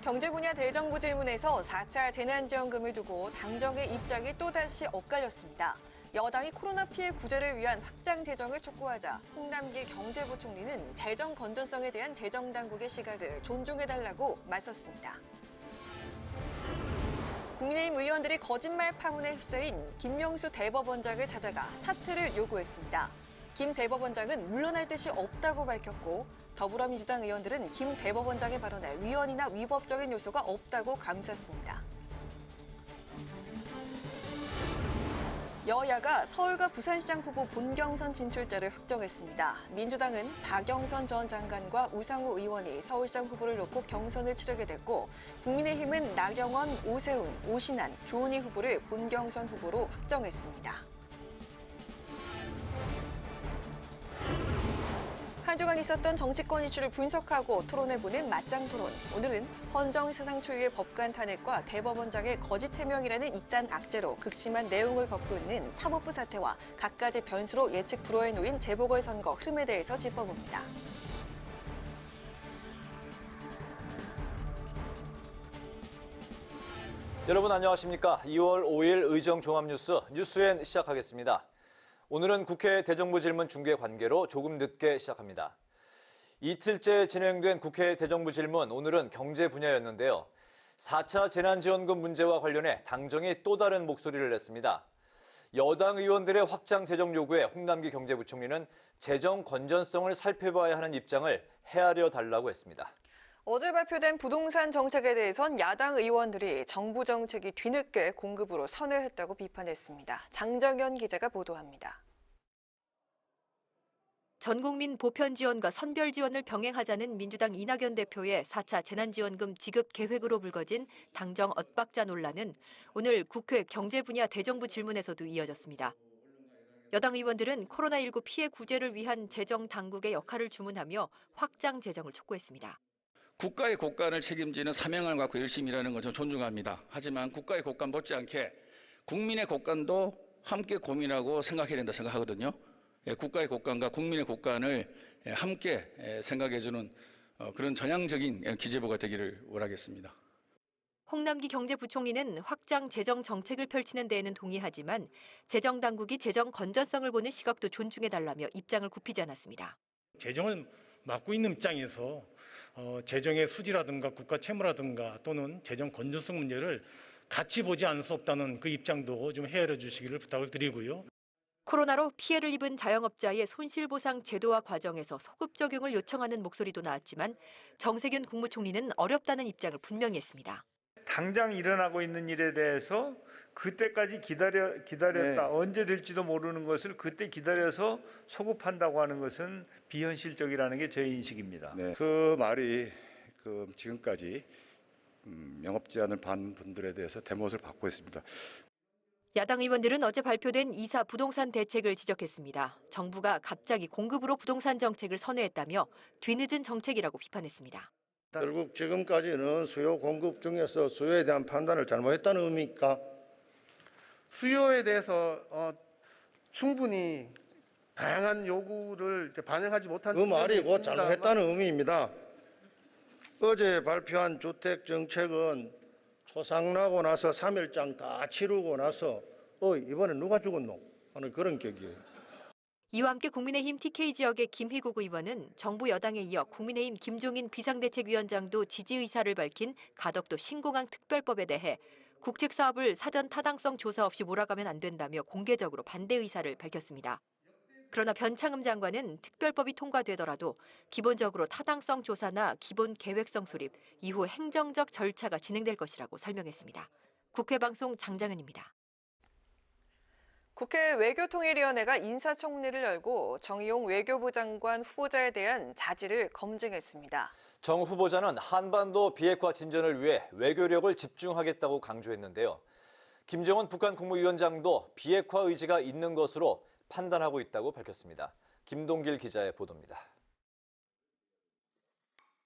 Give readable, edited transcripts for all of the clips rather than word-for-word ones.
경제 분야 대정부 질문에서 4차 재난지원금을 두고 당정의 입장이 또다시 엇갈렸습니다. 여당이 코로나 피해 구제를 위한 확장 재정을 촉구하자 홍남기 경제부총리는 재정 건전성에 대한 재정당국의 시각을 존중해달라고 맞섰습니다. 국민의힘 의원들이 거짓말 파문에 휩싸인 김명수 대법원장을 찾아가 사퇴를 요구했습니다. 김 대법원장은 물러날 뜻이 없다고 밝혔고 더불어민주당 의원들은 김 대법원장의 발언에 위헌이나 위법적인 요소가 없다고 감쌌습니다. 여야가 서울과 부산시장 후보 본경선 진출자를 확정했습니다. 민주당은 박영선 전 장관과 우상호 의원이 서울시장 후보를 놓고 경선을 치르게 됐고 국민의힘은 나경원, 오세훈, 오신환, 조은희 후보를 본경선 후보로 확정했습니다. 한 주간 있었던 정치권 이슈를 분석하고 토론해보는 맞짱 토론. 오늘은 헌정 사상 초유의 법관 탄핵과 대법원장의 거짓 해명이라는 이단 악재로 극심한 내용을 걷고 있는 사법부 사태와 갖가지 변수로 예측 불허에 놓인 재보궐선거 흐름에 대해서 짚어봅니다. 여러분 안녕하십니까? 2월 5일 의정 종합뉴스 뉴스엔 시작하겠습니다. 오늘은 국회 대정부 질문 중계 관계로 조금 늦게 시작합니다. 이틀째 진행된 국회 대정부 질문, 오늘은 경제 분야였는데요. 4차 재난지원금 문제와 관련해 당정이 또 다른 목소리를 냈습니다. 여당 의원들의 확장 재정 요구에 홍남기 경제부총리는 재정 건전성을 살펴봐야 하는 입장을 헤아려 달라고 했습니다. 어제 발표된 부동산 정책에 대해선 야당 의원들이 정부 정책이 뒤늦게 공급으로 선회했다고 비판했습니다. 장정현 기자가 보도합니다. 전국민 보편 지원과 선별 지원을 병행하자는 민주당 이낙연 대표의 4차 재난지원금 지급 계획으로 불거진 당정 엇박자 논란은 오늘 국회 경제 분야 대정부 질문에서도 이어졌습니다. 여당 의원들은 코로나19 피해 구제를 위한 재정 당국의 역할을 주문하며 확장 재정을 촉구했습니다. 국가의 곳간을 책임지는 사명을 갖고 열심히 일하는 건 저는 존중합니다. 하지만 국가의 곳간 못지않게 국민의 곳간도 함께 고민하고 생각해야 된다 생각하거든요. 국가의 곳간과 국민의 곳간을 함께 생각해주는 그런 전향적인 기재부가 되기를 원하겠습니다. 홍남기 경제부총리는 확장 재정 정책을 펼치는 데에는 동의하지만 재정 당국이 재정 건전성을 보는 시각도 존중해달라며 입장을 굽히지 않았습니다. 재정을 맡고 있는 입장에서 재정의 수지라든가 국가 채무라든가 또는 재정 건전성 문제를 같이 보지 않을 수 없다는 그 입장도 좀 헤아려 주시기를 부탁을 드리고요. 코로나로 피해를 입은 자영업자의 손실보상 제도화 과정에서 소급 적용을 요청하는 목소리도 나왔지만 정세균 국무총리는 어렵다는 입장을 분명히 했습니다. 당장 일어나고 있는 일에 대해서 그때까지 기다렸다. 언제 될지도 모르는 것을 그때 기다려서 소급한다고 하는 것은 비현실적이라는 게 제 인식입니다. 네, 그 말이 지금까지 영업 제한을 받은 분들에 대해서 대못을 받고 있습니다. 야당 의원들은 어제 발표된 2사 부동산 대책을 지적했습니다. 정부가 갑자기 공급으로 부동산 정책을 선회했다며 뒤늦은 정책이라고 비판했습니다. 결국 지금까지는 수요 공급 중에서 수요에 대한 판단을 잘못했다는 의미입니까? 수요에 대해서 충분히 다양한 요구를 반영하지 못한 그 말이 곧 잘못했다는 의미입니다. 어제 발표한 주택 정책은 초상나고 나서 3일장 다 치르고 나서 이번에 누가 죽었노? 하는 그런 격이에요. 이와 함께 국민의힘 TK 지역의 김희국 의원은 정부 여당에 이어 국민의힘 김종인 비상대책위원장도 지지 의사를 밝힌 가덕도 신공항 특별법에 대해 국책 사업을 사전 타당성 조사 없이 몰아가면 안 된다며 공개적으로 반대 의사를 밝혔습니다. 그러나 변창흠 장관은 특별법이 통과되더라도 기본적으로 타당성 조사나 기본 계획성 수립, 이후 행정적 절차가 진행될 것이라고 설명했습니다. 국회방송 장장현입니다. 국회 외교통일위원회가 인사청문회를 열고 정의용 외교부 장관 후보자에 대한 자질을 검증했습니다. 정 후보자는 한반도 비핵화 진전을 위해 외교력을 집중하겠다고 강조했는데요. 김정은 북한 국무위원장도 비핵화 의지가 있는 것으로 판단하고 있다고 밝혔습니다. 김동길 기자의 보도입니다.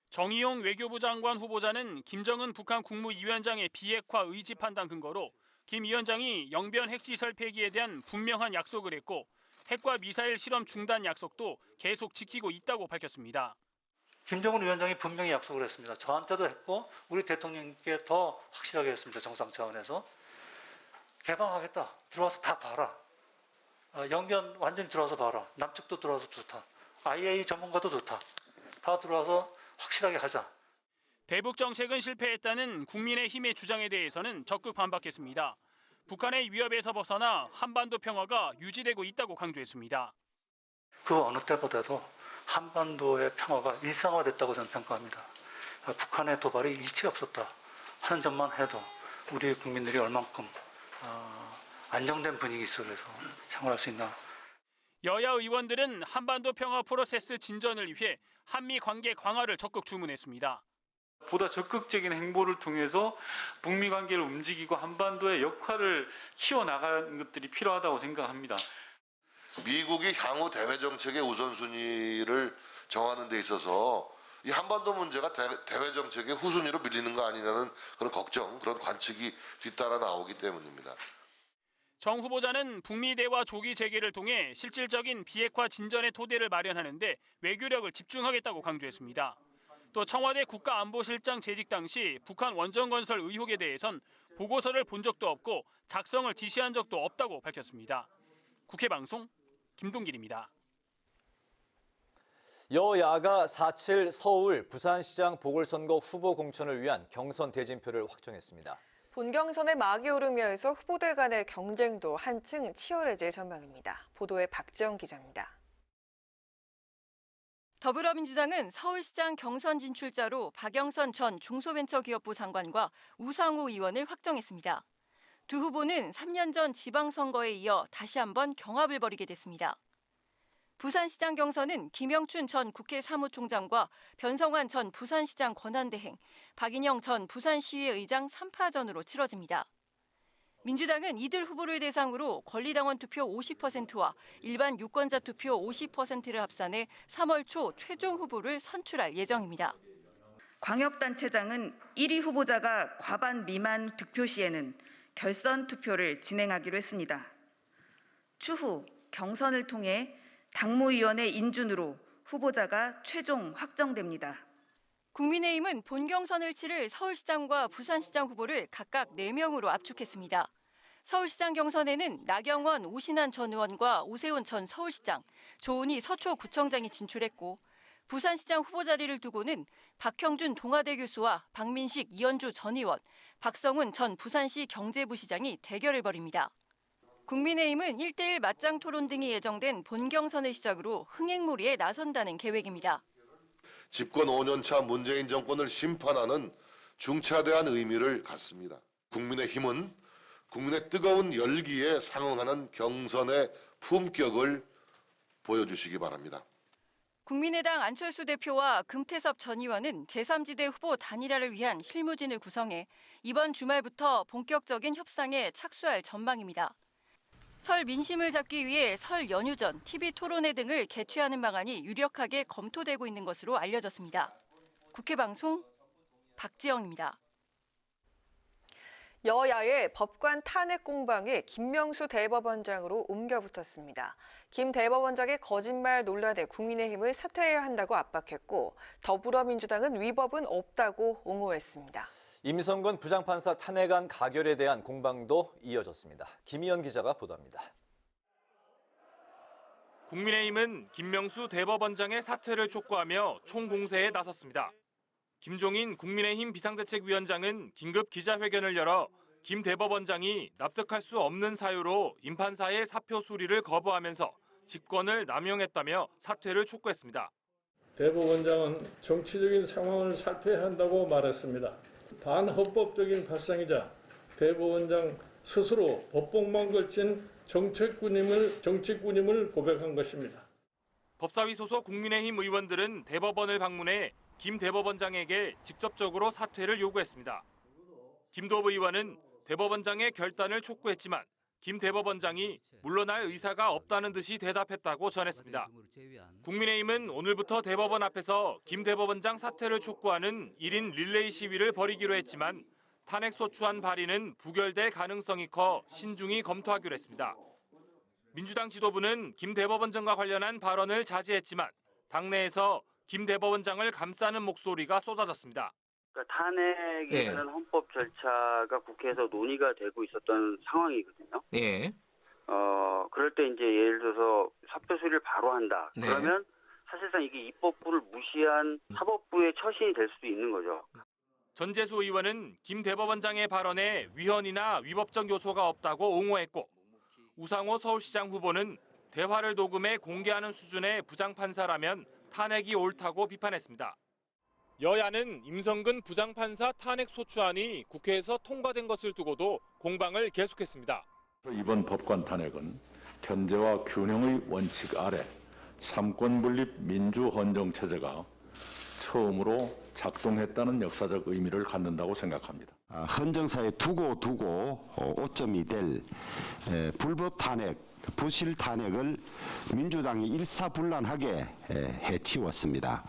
정의용 외교부 장관 후보자는 김정은 북한 국무위원장의 비핵화 의지 판단 근거로 김 위원장이 영변 핵시설 폐기에 대한 분명한 약속을 했고 핵과 미사일 실험 중단 약속도 계속 지키고 있다고 밝혔습니다. 김정은 위원장이 분명히 약속을 했습니다. 저한테도 했고 우리 대통령께 더 확실하게 했습니다. 정상 차원에서. 개방하겠다. 들어와서 다 봐라. 영변 완전히 들어와서 봐라. 남측도 들어와서 좋다. IAEA 전문가도 좋다. 다 들어와서 확실하게 하자. 대북 정책은 실패했다는 국민의힘의 주장에 대해서는 적극 반박했습니다. 북한의 위협에서 벗어나 한반도 평화가 유지되고 있다고 강조했습니다. 그 어느 때보다도 한반도의 평화가 일상화됐다고 저는 평가합니다. 북한의 도발이 일치가 없었다 하는 점만 해도 우리 국민들이 얼만큼 안정된 분위기 속에서 생활할 수 있나. 여야 의원들은 한반도 평화 프로세스 진전을 위해 한미 관계 강화를 적극 주문했습니다. 보다 적극적인 행보를 통해서 북미 관계를 움직이고 한반도의 역할을 키워나가는 것들이 필요하다고 생각합니다. 미국이 향후 대외 정책의 우선순위를 정하는 데 있어서 이 한반도 문제가 대외 정책의 후순위로 밀리는 거 아니냐는 그런 걱정, 그런 관측이 뒤따라 나오기 때문입니다. 정 후보자는 북미 대화 조기 재개를 통해 실질적인 비핵화 진전의 토대를 마련하는 데 외교력을 집중하겠다고 강조했습니다. 또 청와대 국가안보실장 재직 당시 북한 원전 건설 의혹에 대해선 보고서를 본 적도 없고 작성을 지시한 적도 없다고 밝혔습니다. 국회 방송 김동길입니다. 여야가 4.7 서울 부산시장 보궐선거 후보 공천을 위한 경선 대진표를 확정했습니다. 본경선의 막이 오르면서 후보들 간의 경쟁도 한층 치열해질 전망입니다. 보도에 박지영 기자입니다. 더불어민주당은 서울시장 경선 진출자로 박영선 전 중소벤처기업부 장관과 우상호 의원을 확정했습니다. 두 후보는 3년 전 지방선거에 이어 다시 한번 경합을 벌이게 됐습니다. 부산시장 경선은 김영춘 전 국회 사무총장과 변성환 전 부산시장 권한대행, 박인영 전 부산시의회 의장 3파전으로 치러집니다. 민주당은 이들 후보를 대상으로 권리당원 투표 50%와 일반 유권자 투표 50%를 합산해 3월 초 최종 후보를 선출할 예정입니다. 광역단체장은 1위 후보자가 과반 미만 득표 시에는 결선 투표를 진행하기로 했습니다. 추후 경선을 통해 당무위원회 인준으로 후보자가 최종 확정됩니다. 국민의힘은 본경선을 치를 서울시장과 부산시장 후보를 각각 4명으로 압축했습니다. 서울시장 경선에는 나경원, 오신환 전 의원과 오세훈 전 서울시장, 조은희 서초구청장이 진출했고 부산시장 후보 자리를 두고는 박형준 동아대 교수와 박민식, 이현주 전 의원, 박성훈 전 부산시 경제부시장이 대결을 벌입니다. 국민의힘은 1대1 맞짱 토론 등이 예정된 본경선을 시작으로 흥행몰이에 나선다는 계획입니다. 집권 5년차 문재인 정권을 심판하는 중차대한 의미를 갖습니다. 국민의힘은 국민의 뜨거운 열기에 상응하는 경선의 품격을 보여주시기 바랍니다. 국민의당 안철수 대표와 금태섭 전 의원은 제3지대 후보 단일화를 위한 실무진을 구성해 이번 주말부터 본격적인 협상에 착수할 전망입니다. 설 민심을 잡기 위해 설 연휴 전 TV 토론회 등을 개최하는 방안이 유력하게 검토되고 있는 것으로 알려졌습니다. 국회 방송 박지영입니다. 여야의 법관 탄핵 공방이 김명수 대법원장으로 옮겨붙었습니다. 김 대법원장의 거짓말 논란에 국민의힘을 사퇴해야 한다고 압박했고 더불어민주당은 위법은 없다고 옹호했습니다. 임성근 부장판사 탄핵안 가결에 대한 공방도 이어졌습니다. 김희연 기자가 보도합니다. 국민의힘은 김명수 대법원장의 사퇴를 촉구하며 총공세에 나섰습니다. 김종인 국민의힘 비상대책위원장은 긴급 기자회견을 열어 김 대법원장이 납득할 수 없는 사유로 임 판사의 사표 수리를 거부하면서 직권을 남용했다며 사퇴를 촉구했습니다. 대법원장은 정치적인 상황을 살펴야 한다고 말했습니다. 반헌법적인 발상이자 대법원장 스스로 법복만 걸친 정치꾼임을 고백한 것입니다. 법사위 소속 국민의힘 의원들은 대법원을 방문해 김 대법원장에게 직접적으로 사퇴를 요구했습니다. 김도부 의원은 대법원장의 결단을 촉구했지만 김 대법원장이 물러날 의사가 없다는 듯이 대답했다고 전했습니다. 국민의힘은 오늘부터 대법원 앞에서 김 대법원장 사퇴를 촉구하는 1인 릴레이 시위를 벌이기로 했지만 탄핵소추안 발의는 부결될 가능성이 커 신중히 검토하기로 했습니다. 민주당 지도부는 김 대법원장과 관련한 발언을 자제했지만 당내에서 김 대법원장을 감싸는 목소리가 쏟아졌습니다. 그러니까 탄핵이라는 헌법 절차가 국회에서 논의가 되고 있었던 상황이거든요. 예. 그럴 때 이제 예를 들어서 사표 수리를 바로 한다. 네. 그러면 사실상 이게 입법부를 무시한 사법부의 처신이 될 수도 있는 거죠. 전재수 의원은 김 대법원장의 발언에 위헌이나 위법적 요소가 없다고 옹호했고 우상호 서울시장 후보는 대화를 녹음해 공개하는 수준의 부장판사라면 탄핵이 옳다고 비판했습니다. 여야는 임성근 부장판사 탄핵 소추안이 국회에서 통과된 것을 두고도 공방을 계속했습니다. 이번 법관 탄핵은 견제와 균형의 원칙 아래 삼권분립 민주헌정 체제가 처음으로 작동했다는 역사적 의미를 갖는다고 생각합니다. 헌정사에 두고 오점이 될 불법 탄핵, 부실 탄핵을 민주당이 일사불란하게 해치웠습니다.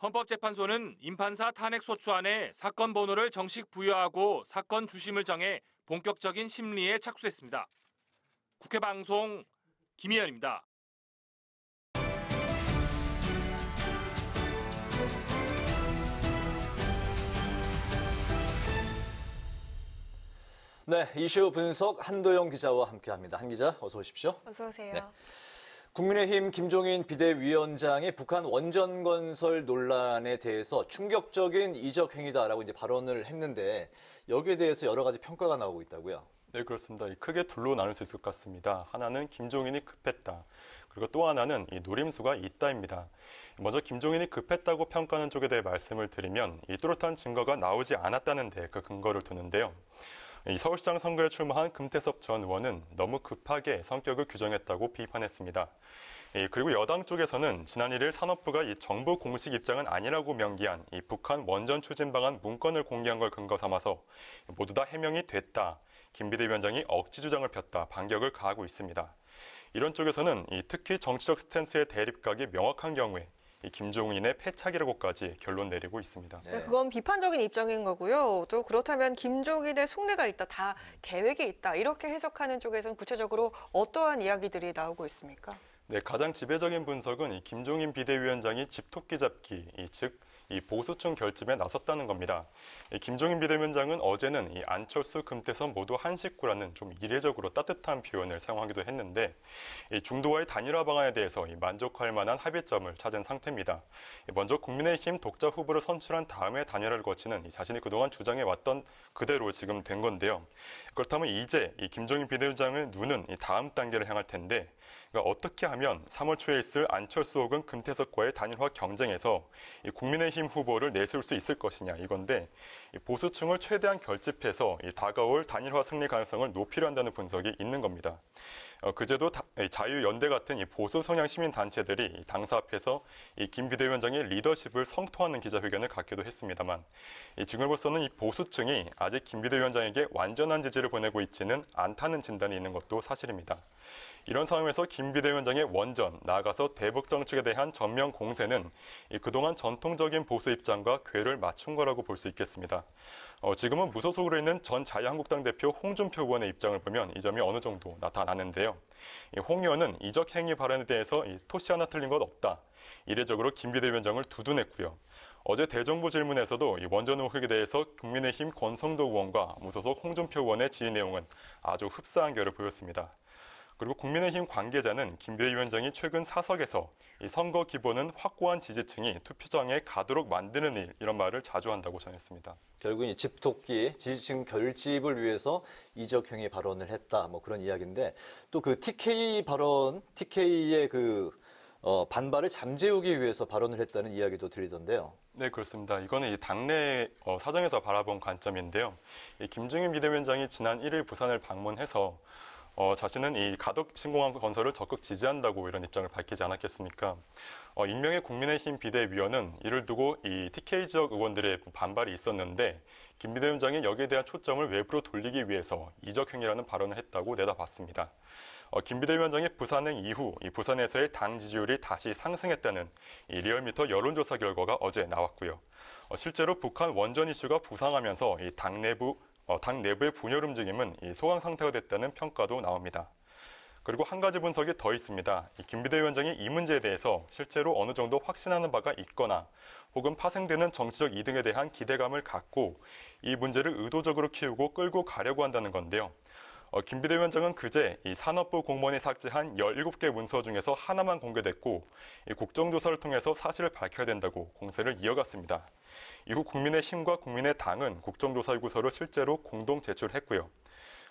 헌법재판소는 임판사 탄핵 소추안에 사건 번호를 정식 부여하고 사건 주심을 정해 본격적인 심리에 착수했습니다. 국회 방송 김희연입니다. 네, 이슈 분석 한도영 기자와 함께합니다. 한 기자, 어서 오십시오. 어서 오세요. 네. 국민의힘 김종인 비대위원장이 북한 원전 건설 논란에 대해서 충격적인 이적 행위다라고 이제 발언을 했는데 여기에 대해서 여러 가지 평가가 나오고 있다고요. 네, 그렇습니다. 크게 둘로 나눌 수 있을 것 같습니다. 하나는 김종인이 급했다. 그리고 또 하나는 이 노림수가 있다입니다. 먼저 김종인이 급했다고 평가하는 쪽에 대해 말씀을 드리면 이 뚜렷한 증거가 나오지 않았다는 데 그 근거를 두는데요. 이 서울시장 선거에 출마한 금태섭 전 의원은 너무 급하게 성격을 규정했다고 비판했습니다. 그리고 여당 쪽에서는 지난 1일 산업부가 이 정부 공식 입장은 아니라고 명기한 이 북한 원전 추진 방안 문건을 공개한 걸 근거 삼아서 모두 다 해명이 됐다. 김 비대위원장이 억지 주장을 폈다. 반격을 가하고 있습니다. 이런 쪽에서는 특히 정치적 스탠스의 대립각이 명확한 경우에 이 김종인의 패착이라고까지 결론 내리고 있습니다. 네, 그건 비판적인 입장인 거고요. 또 그렇다면 김종인의 속내가 있다, 다 계획이 있다 이렇게 해석하는 쪽에서는 구체적으로 어떠한 이야기들이 나오고 있습니까? 네, 가장 지배적인 분석은 이 김종인 비대위원장이 집토끼 잡기, 즉 이 보수층 결집에 나섰다는 겁니다. 김종인 비대위원장은 어제는 이 안철수, 금태섭 모두 한 식구라는 좀 이례적으로 따뜻한 표현을 사용하기도 했는데 중도와의 단일화 방안에 대해서 만족할 만한 합의점을 찾은 상태입니다. 먼저 국민의힘 독자 후보를 선출한 다음에 단일화를 거치는 자신이 그동안 주장해왔던 그대로 지금 된 건데요. 그렇다면 이제 이 김종인 비대위원장의 눈은 다음 단계를 향할 텐데 그러니까 어떻게 하면 3월 초에 있을 안철수 혹은 금태섭과의 단일화 경쟁에서 이 국민의힘 후보를 내세울 수 있을 것이냐 이건데 보수층을 최대한 결집해서 다가올 단일화 승리 가능성을 높이려 한다는 분석이 있는 겁니다. 그제도 자유연대 같은 보수 성향 시민단체들이 당사 앞에서 김 비대위원장의 리더십을 성토하는 기자회견을 갖기도 했습니다만 지금으로서는 이 보수층이 아직 김 비대위원장에게 완전한 지지를 보내고 있지는 않다는 진단이 있는 것도 사실입니다. 이런 상황에서 김 비대위원장의 원전, 나아가서 대북 정책에 대한 전면 공세는 그동안 전통적인 보수 입장과 궤를 맞춘 거라고 볼 수 있겠습니다. 지금은 무소속으로 있는 전 자유한국당 대표 홍준표 의원의 입장을 보면 이 점이 어느 정도 나타나는데요. 홍 의원은 이적 행위 발언에 대해서 토시 하나 틀린 것 없다. 이례적으로 김 비대위원장을 두둔했고요. 어제 대정부 질문에서도 원전 의혹에 대해서 국민의힘 권성도 의원과 무소속 홍준표 의원의 질의 내용은 아주 흡사한 결을 보였습니다. 그리고 국민의힘 관계자는 김 비대위원장이 최근 사석에서 선거 기본은 확고한 지지층이 투표장에 가도록 만드는 일 이런 말을 자주 한다고 전했습니다. 결국은 이 집토끼 지지층 결집을 위해서 이적 행위 발언을 했다 뭐 그런 이야기인데 또 그 TK 발언, TK의 반발을 잠재우기 위해서 발언을 했다는 이야기도 들리던데요. 네, 그렇습니다. 이거는 당내 사정에서 바라본 관점인데요. 김종인 비대위원장이 지난 1일 부산을 방문해서 자신은 이 가덕 신공항 건설을 적극 지지한다고 이런 입장을 밝히지 않았겠습니까? 익명의 국민의힘 비대위원은 이를 두고 이 TK 지역 의원들의 반발이 있었는데 김 비대위원장이 여기에 대한 초점을 외부로 돌리기 위해서 이적 행위라는 발언을 했다고 내다봤습니다. 김 비대위원장의 부산행 이후 이 부산에서의 당 지지율이 다시 상승했다는 이 리얼미터 여론조사 결과가 어제 나왔고요. 실제로 북한 원전 이슈가 부상하면서 이 당 내부의 분열 움직임은 소강 상태가 됐다는 평가도 나옵니다. 그리고 한 가지 분석이 더 있습니다. 김 비대위원장이 이 문제에 대해서 실제로 어느 정도 확신하는 바가 있거나 혹은 파생되는 정치적 이득에 대한 기대감을 갖고 이 문제를 의도적으로 키우고 끌고 가려고 한다는 건데요. 김 비대위원장은 그제 이 산업부 공무원이 삭제한 17개 문서 중에서 하나만 공개됐고 이 국정조사를 통해서 사실을 밝혀야 된다고 공세를 이어갔습니다. 이후 국민의힘과 국민의당은 국정조사 요구서를 실제로 공동 제출했고요.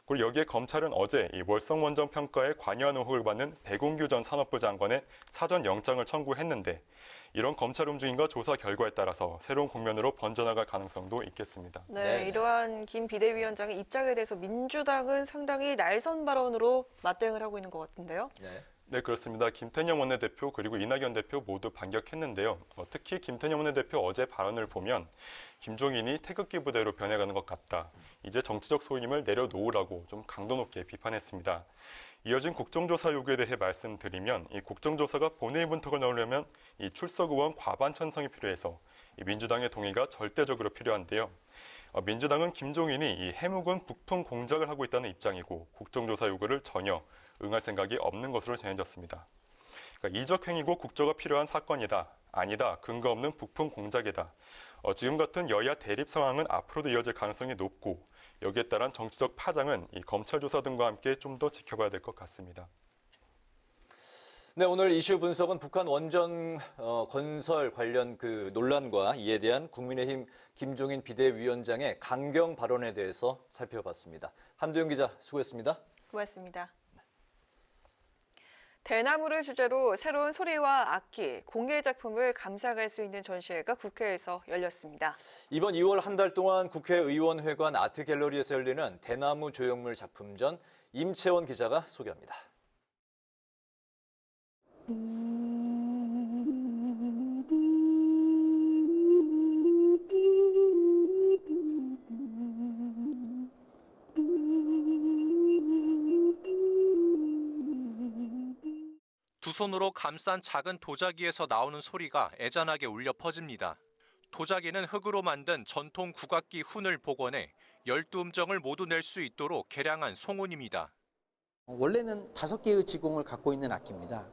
그리고 여기에 검찰은 어제 이 월성원전 평가에 관여한 의혹을 받는 백운규 전 산업부 장관의 사전 영장을 청구했는데 이런 검찰 움직임과 조사 결과에 따라서 새로운 국면으로 번져나갈 가능성도 있겠습니다. 네, 이러한 김 비대위원장의 입장에 대해서 민주당은 상당히 날선 발언으로 맞대응을 하고 있는 것 같은데요. 네, 그렇습니다. 김태년 원내대표 그리고 이낙연 대표 모두 반격했는데요. 특히 김태년 원내대표 어제 발언을 보면 김종인이 태극기 부대로 변해가는 것 같다. 이제 정치적 소임을 내려놓으라고 좀 강도 높게 비판했습니다. 이어진 국정조사 요구에 대해 말씀드리면 이 국정조사가 본회의 문턱을 넣으려면 이 출석 의원 과반 찬성이 필요해서 이 민주당의 동의가 절대적으로 필요한데요. 민주당은 김종인이 이 해묵은 부품 공작을 하고 있다는 입장이고 국정조사 요구를 전혀 응할 생각이 없는 것으로 전해졌습니다. 그러니까 이적 행위고 국조가 필요한 사건이다. 아니다. 근거 없는 부품 공작이다. 지금 같은 여야 대립 상황은 앞으로도 이어질 가능성이 높고 여기에 따른 정치적 파장은 이 검찰 조사 등과 함께 좀 더 지켜봐야 될 것 같습니다. 네, 오늘 이슈 분석은 북한 원전 건설 관련 그 논란과 이에 대한 국민의힘 김종인 비대위원장의 강경 발언에 대해서 살펴봤습니다. 한도영 기자 수고했습니다. 고맙습니다. 대나무를 주제로 새로운 소리와 악기, 공예 작품을 감상할 수 있는 전시회가 국회에서 열렸습니다. 이번 2월 한 달 동안 국회의원회관 아트갤러리에서 열리는 대나무 조형물 작품전 임채원 기자가 소개합니다. 두 손으로 감싼 작은 도자기에서 나오는 소리가 애잔하게 울려 퍼집니다. 도자기는 흙으로 만든 전통 국악기 훈을 복원해 12음정을 모두 낼 수 있도록 개량한 송운입니다. 원래는 5개의 지공을 갖고 있는 악기입니다.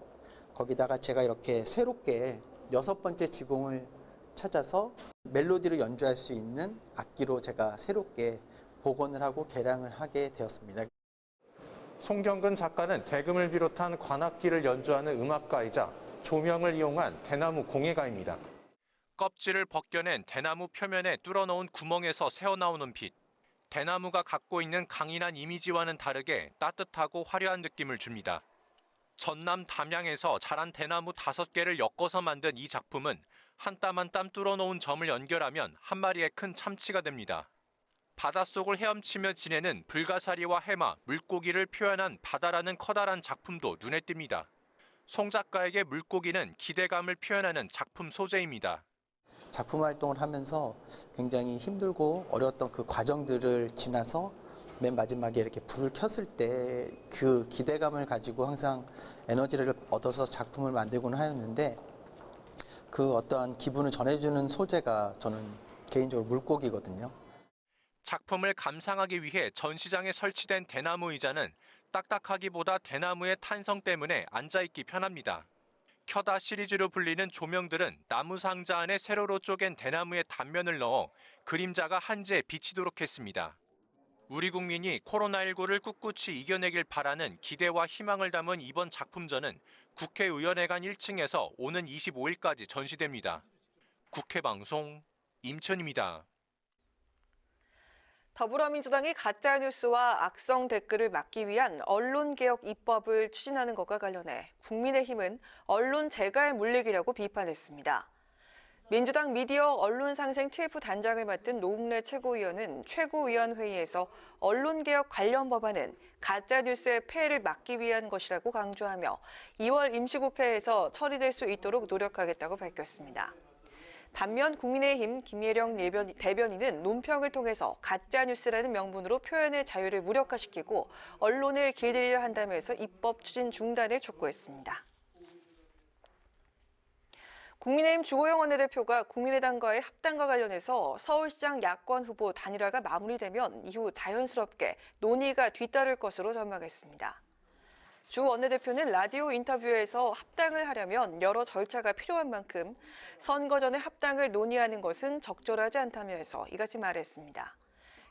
거기다가 제가 이렇게 새롭게 6번째 지공을 찾아서 멜로디를 연주할 수 있는 악기로 제가 새롭게 복원을 하고 개량을 하게 되었습니다. 송경근 작가는 대금을 비롯한 관악기를 연주하는 음악가이자 조명을 이용한 대나무 공예가입니다. 껍질을 벗겨낸 대나무 표면에 뚫어놓은 구멍에서 새어나오는 빛. 대나무가 갖고 있는 강인한 이미지와는 다르게 따뜻하고 화려한 느낌을 줍니다. 전남 담양에서 자란 대나무 5개를 엮어서 만든 이 작품은 한 땀 한 땀 뚫어놓은 점을 연결하면 한 마리의 큰 참치가 됩니다. 바닷속을 헤엄치며 지내는 불가사리와 해마, 물고기를 표현한 바다라는 커다란 작품도 눈에 띕니다. 송 작가에게 물고기는 기대감을 표현하는 작품 소재입니다. 작품 활동을 하면서 굉장히 힘들고 어려웠던 그 과정들을 지나서 맨 마지막에 이렇게 불을 켰을 때 그 기대감을 가지고 항상 에너지를 얻어서 작품을 만들곤 하였는데 그 어떠한 기분을 전해주는 소재가 저는 개인적으로 물고기거든요. 작품을 감상하기 위해 전시장에 설치된 대나무 의자는 딱딱하기보다 대나무의 탄성 때문에 앉아있기 편합니다. 켜다 시리즈로 불리는 조명들은 나무 상자 안에 세로로 쪼갠 대나무의 단면을 넣어 그림자가 한지에 비치도록 했습니다. 우리 국민이 코로나19를 꿋꿋이 이겨내길 바라는 기대와 희망을 담은 이번 작품전은 국회의원회관 1층에서 오는 25일까지 전시됩니다. 국회방송 임천입니다. 더불어민주당이 가짜뉴스와 악성 댓글을 막기 위한 언론개혁 입법을 추진하는 것과 관련해 국민의힘은 언론 재갈 물리기라고 비판했습니다. 민주당 미디어 언론상생 TF 단장을 맡은 노웅래 최고위원은 최고위원회의에서 언론개혁 관련 법안은 가짜뉴스의 폐해를 막기 위한 것이라고 강조하며 2월 임시국회에서 처리될 수 있도록 노력하겠다고 밝혔습니다. 반면 국민의힘 김예령 대변인은 논평을 통해서 가짜뉴스라는 명분으로 표현의 자유를 무력화시키고 언론을 길들이려 한다면서 입법 추진 중단을 촉구했습니다. 국민의힘 주호영 원내대표가 국민의당과의 합당과 관련해서 서울시장 야권 후보 단일화가 마무리되면 이후 자연스럽게 논의가 뒤따를 것으로 전망했습니다. 주 원내대표는 라디오 인터뷰에서 합당을 하려면 여러 절차가 필요한 만큼 선거 전에 합당을 논의하는 것은 적절하지 않다면서 이같이 말했습니다.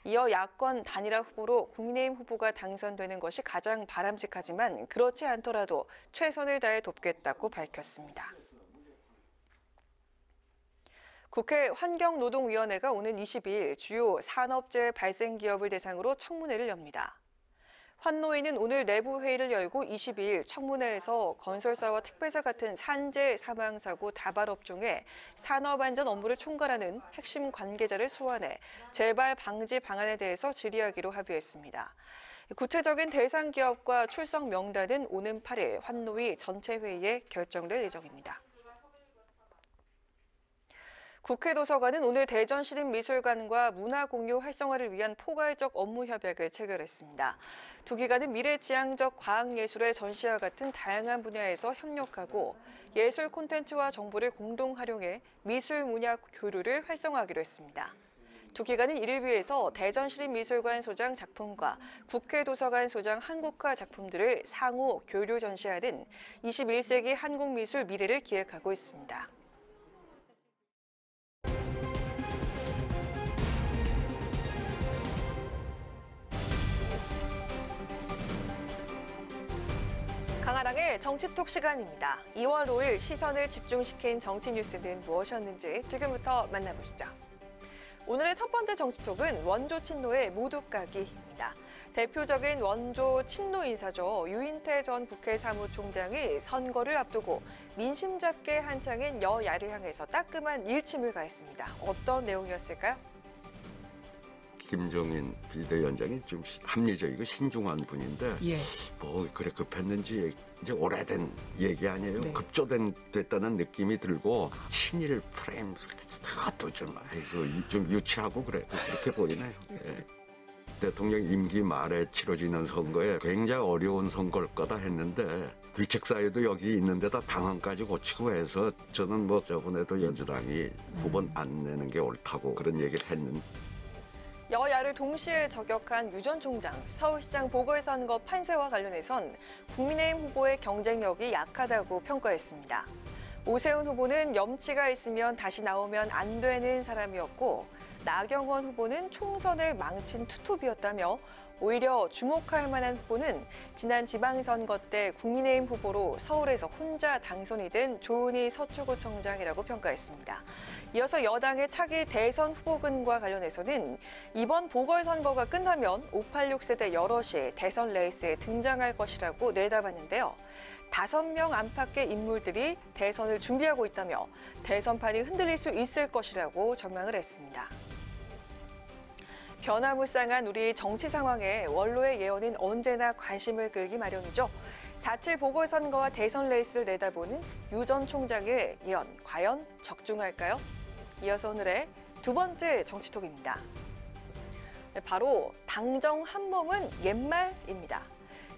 이어 야권 단일화 후보로 국민의힘 후보가 당선되는 것이 가장 바람직하지만 그렇지 않더라도 최선을 다해 돕겠다고 밝혔습니다. 국회 환경노동위원회가 오는 22일 주요 산업재해 발생 기업을 대상으로 청문회를 엽니다. 환노위는 오늘 내부 회의를 열고 22일 청문회에서 건설사와 택배사 같은 산재 사망사고 다발 업종의 산업안전 업무를 총괄하는 핵심 관계자를 소환해 재발 방지 방안에 대해서 질의하기로 합의했습니다. 구체적인 대상 기업과 출석 명단은 오는 8일 환노위 전체 회의에 결정될 예정입니다. 국회 도서관은 오늘 대전시립미술관과 문화공유 활성화를 위한 포괄적 업무 협약을 체결했습니다. 두 기관은 미래지향적 과학예술의 전시와 같은 다양한 분야에서 협력하고 예술 콘텐츠와 정보를 공동 활용해 미술 문화 교류를 활성화하기로 했습니다. 두 기관은 이를 위해서 대전시립미술관 소장 작품과 국회 도서관 소장 한국화 작품들을 상호 교류 전시하는 21세기 한국미술 미래를 기획하고 있습니다. 강아랑의 정치톡 시간입니다. 2월 5일 시선을 집중시킨 정치 뉴스는 무엇이었는지 지금부터 만나보시죠. 오늘의 첫 번째 정치톡은 원조 친노의 모두까기입니다. 대표적인 원조 친노 인사죠. 유인태 전 국회 사무총장이 선거를 앞두고 민심 잡기에 한창인 여야를 향해서 따끔한 일침을 가했습니다. 어떤 내용이었을까요? 김종인 비대위원장이 좀 합리적이고 신중한 분인데 뭐 그래 급했는지 이제 오래된 얘기 아니에요. 네. 급조됐다는 느낌이 들고 친일 프레임 그것도 좀 아이고 좀 유치하고 그래 그렇게 보이네요. 예. 대통령 임기 말에 치러지는 선거에 굉장히 어려운 선거일 거다 했는데 귀책 사유도 여기 있는데다 당헌까지 고치고 해서 저는 뭐 저번에도 민주당이 후보 안 내는 게 옳다고 그런 얘기를 했는데. 여야를 동시에 저격한 유 전 총장, 서울시장 보궐선거 판세와 관련해선 국민의힘 후보의 경쟁력이 약하다고 평가했습니다. 오세훈 후보는 염치가 있으면 다시 나오면 안 되는 사람이었고 나경원 후보는 총선을 망친 투톱이었다며 오히려 주목할 만한 후보는 지난 지방선거 때 국민의힘 후보로 서울에서 혼자 당선이 된 조은희 서초구청장이라고 평가했습니다. 이어서 여당의 차기 대선 후보군과 관련해서는 이번 보궐선거가 끝나면 586 세대 여럿이 대선 레이스에 등장할 것이라고 내다봤는데요. 5명 안팎의 인물들이 대선을 준비하고 있다며 대선판이 흔들릴 수 있을 것이라고 전망을 했습니다. 변화무쌍한 우리 정치 상황에 원로의 예언은 언제나 관심을 끌기 마련이죠. 4.7 보궐선거와 대선 레이스를 내다보는 유 전 총장의 예언, 과연 적중할까요? 이어서 오늘의 두 번째 정치톡입니다. 바로 당정 한 몸은 옛말입니다.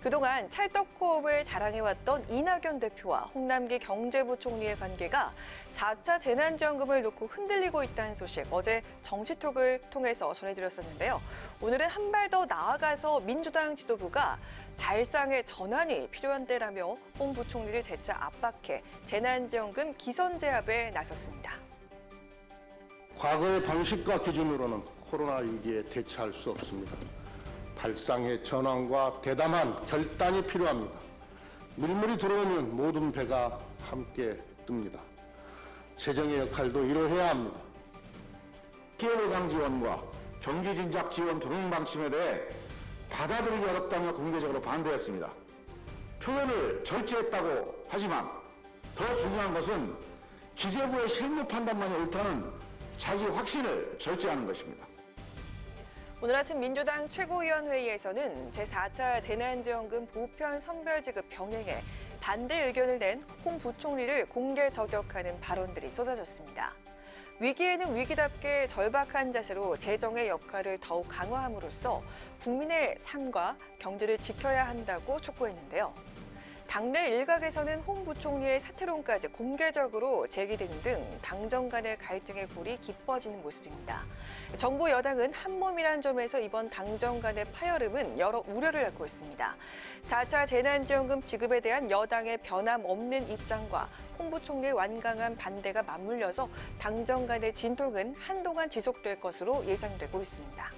그동안 찰떡호흡을 자랑해왔던 이낙연 대표와 홍남기 경제부총리의 관계가 4차 재난지원금을 놓고 흔들리고 있다는 소식 어제 정치톡을 통해서 전해드렸었는데요. 오늘은 한 발 더 나아가서 민주당 지도부가 발상의 전환이 필요한 때라며 홍 부총리를 재차 압박해 재난지원금 기선제압에 나섰습니다. 과거의 방식과 기준으로는 코로나 위기에 대처할 수 없습니다. 발상의 전환과 대담한 결단이 필요합니다. 밀물이 들어오면 모든 배가 함께 뜹니다. 재정의 역할도 이뤄해야 합니다. 피해보상 지원과 경기 진작 지원 동행 방침에 대해 받아들이기 어렵다며 공개적으로 반대했습니다. 표현을 절제했다고 하지만 더 중요한 것은 기재부의 실무 판단만이 옳다는 자기 확신을 절제하는 것입니다. 오늘 아침 민주당 최고위원회의에서는 제4차 재난지원금 보편 선별지급 병행에 반대 의견을 낸 홍 부총리를 공개 저격하는 발언들이 쏟아졌습니다. 위기에는 위기답게 절박한 자세로 재정의 역할을 더욱 강화함으로써 국민의 삶과 경제를 지켜야 한다고 촉구했는데요. 당내 일각에서는 홍 부총리의 사퇴론까지 공개적으로 제기되는 등 당정 간의 갈등의 골이 깊어지는 모습입니다. 정부 여당은 한몸이란 점에서 이번 당정 간의 파열음은 여러 우려를 낳고 있습니다. 4차 재난지원금 지급에 대한 여당의 변함없는 입장과 홍 부총리의 완강한 반대가 맞물려서 당정 간의 진통은 한동안 지속될 것으로 예상되고 있습니다.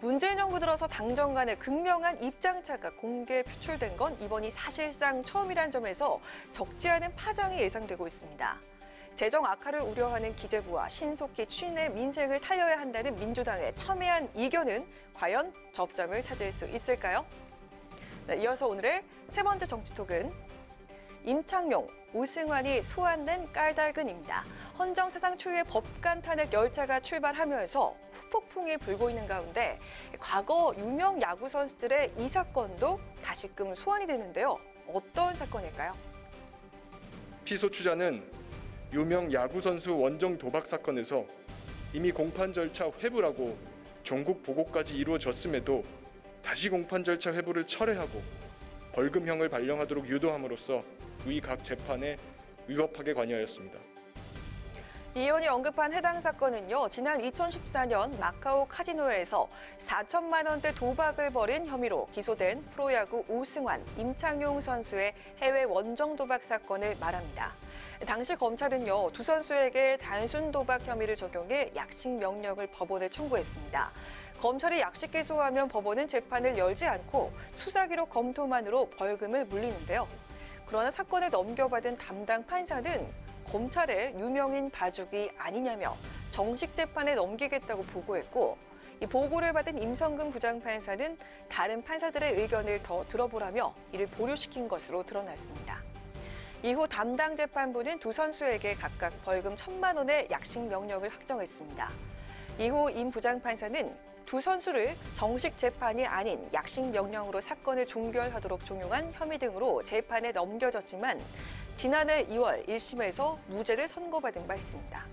문재인 정부 들어서 당정 간의 극명한 입장차가 공개에 표출된 건 이번이 사실상 처음이란 점에서 적지 않은 파장이 예상되고 있습니다. 재정 악화를 우려하는 기재부와 신속히 취인의 민생을 살려야 한다는 민주당의 첨예한 이견은 과연 접점을 찾을 수 있을까요? 네, 이어서 오늘의 세 번째 정치톡은 임창용, 오승환이 소환된 까닭은입니다. 헌정사상 초유의 법관 탄핵 열차가 출발하면서 후폭풍이 불고 있는 가운데 과거 유명 야구 선수들의 이 사건도 다시금 소환이 되는데요. 어떤 사건일까요? 피소추자는 유명 야구 선수 원정 도박 사건에서 이미 공판 절차 회부라고 종국 보고까지 이루어졌음에도 다시 공판 절차 회부를 철회하고 벌금형을 발령하도록 유도함으로써 위 각 재판에 위법하게 관여하였습니다. 이 의원이 언급한 해당 사건은요, 지난 2014년 마카오 카지노에서 4천만 원대 도박을 벌인 혐의로 기소된 프로야구 오승환, 임창용 선수의 해외 원정 도박 사건을 말합니다. 당시 검찰은요, 두 선수에게 단순 도박 혐의를 적용해 약식 명령을 법원에 청구했습니다. 검찰이 약식 기소하면 법원은 재판을 열지 않고 수사 기록 검토만으로 벌금을 물리는데요. 그러나 사건을 넘겨받은 담당 판사는 검찰의 유명인 봐주기 아니냐며 정식 재판에 넘기겠다고 보고했고, 이 보고를 받은 임성근 부장판사는 다른 판사들의 의견을 더 들어보라며 이를 보류시킨 것으로 드러났습니다. 이후 담당 재판부는 두 선수에게 각각 벌금 1,000만 원의 약식 명령을 확정했습니다. 이후 임 부장판사는 두 선수를 정식 재판이 아닌 약식 명령으로 사건을 종결하도록 종용한 혐의 등으로 재판에 넘겨졌지만 지난해 2월 1심에서 무죄를 선고받은 바 있습니다.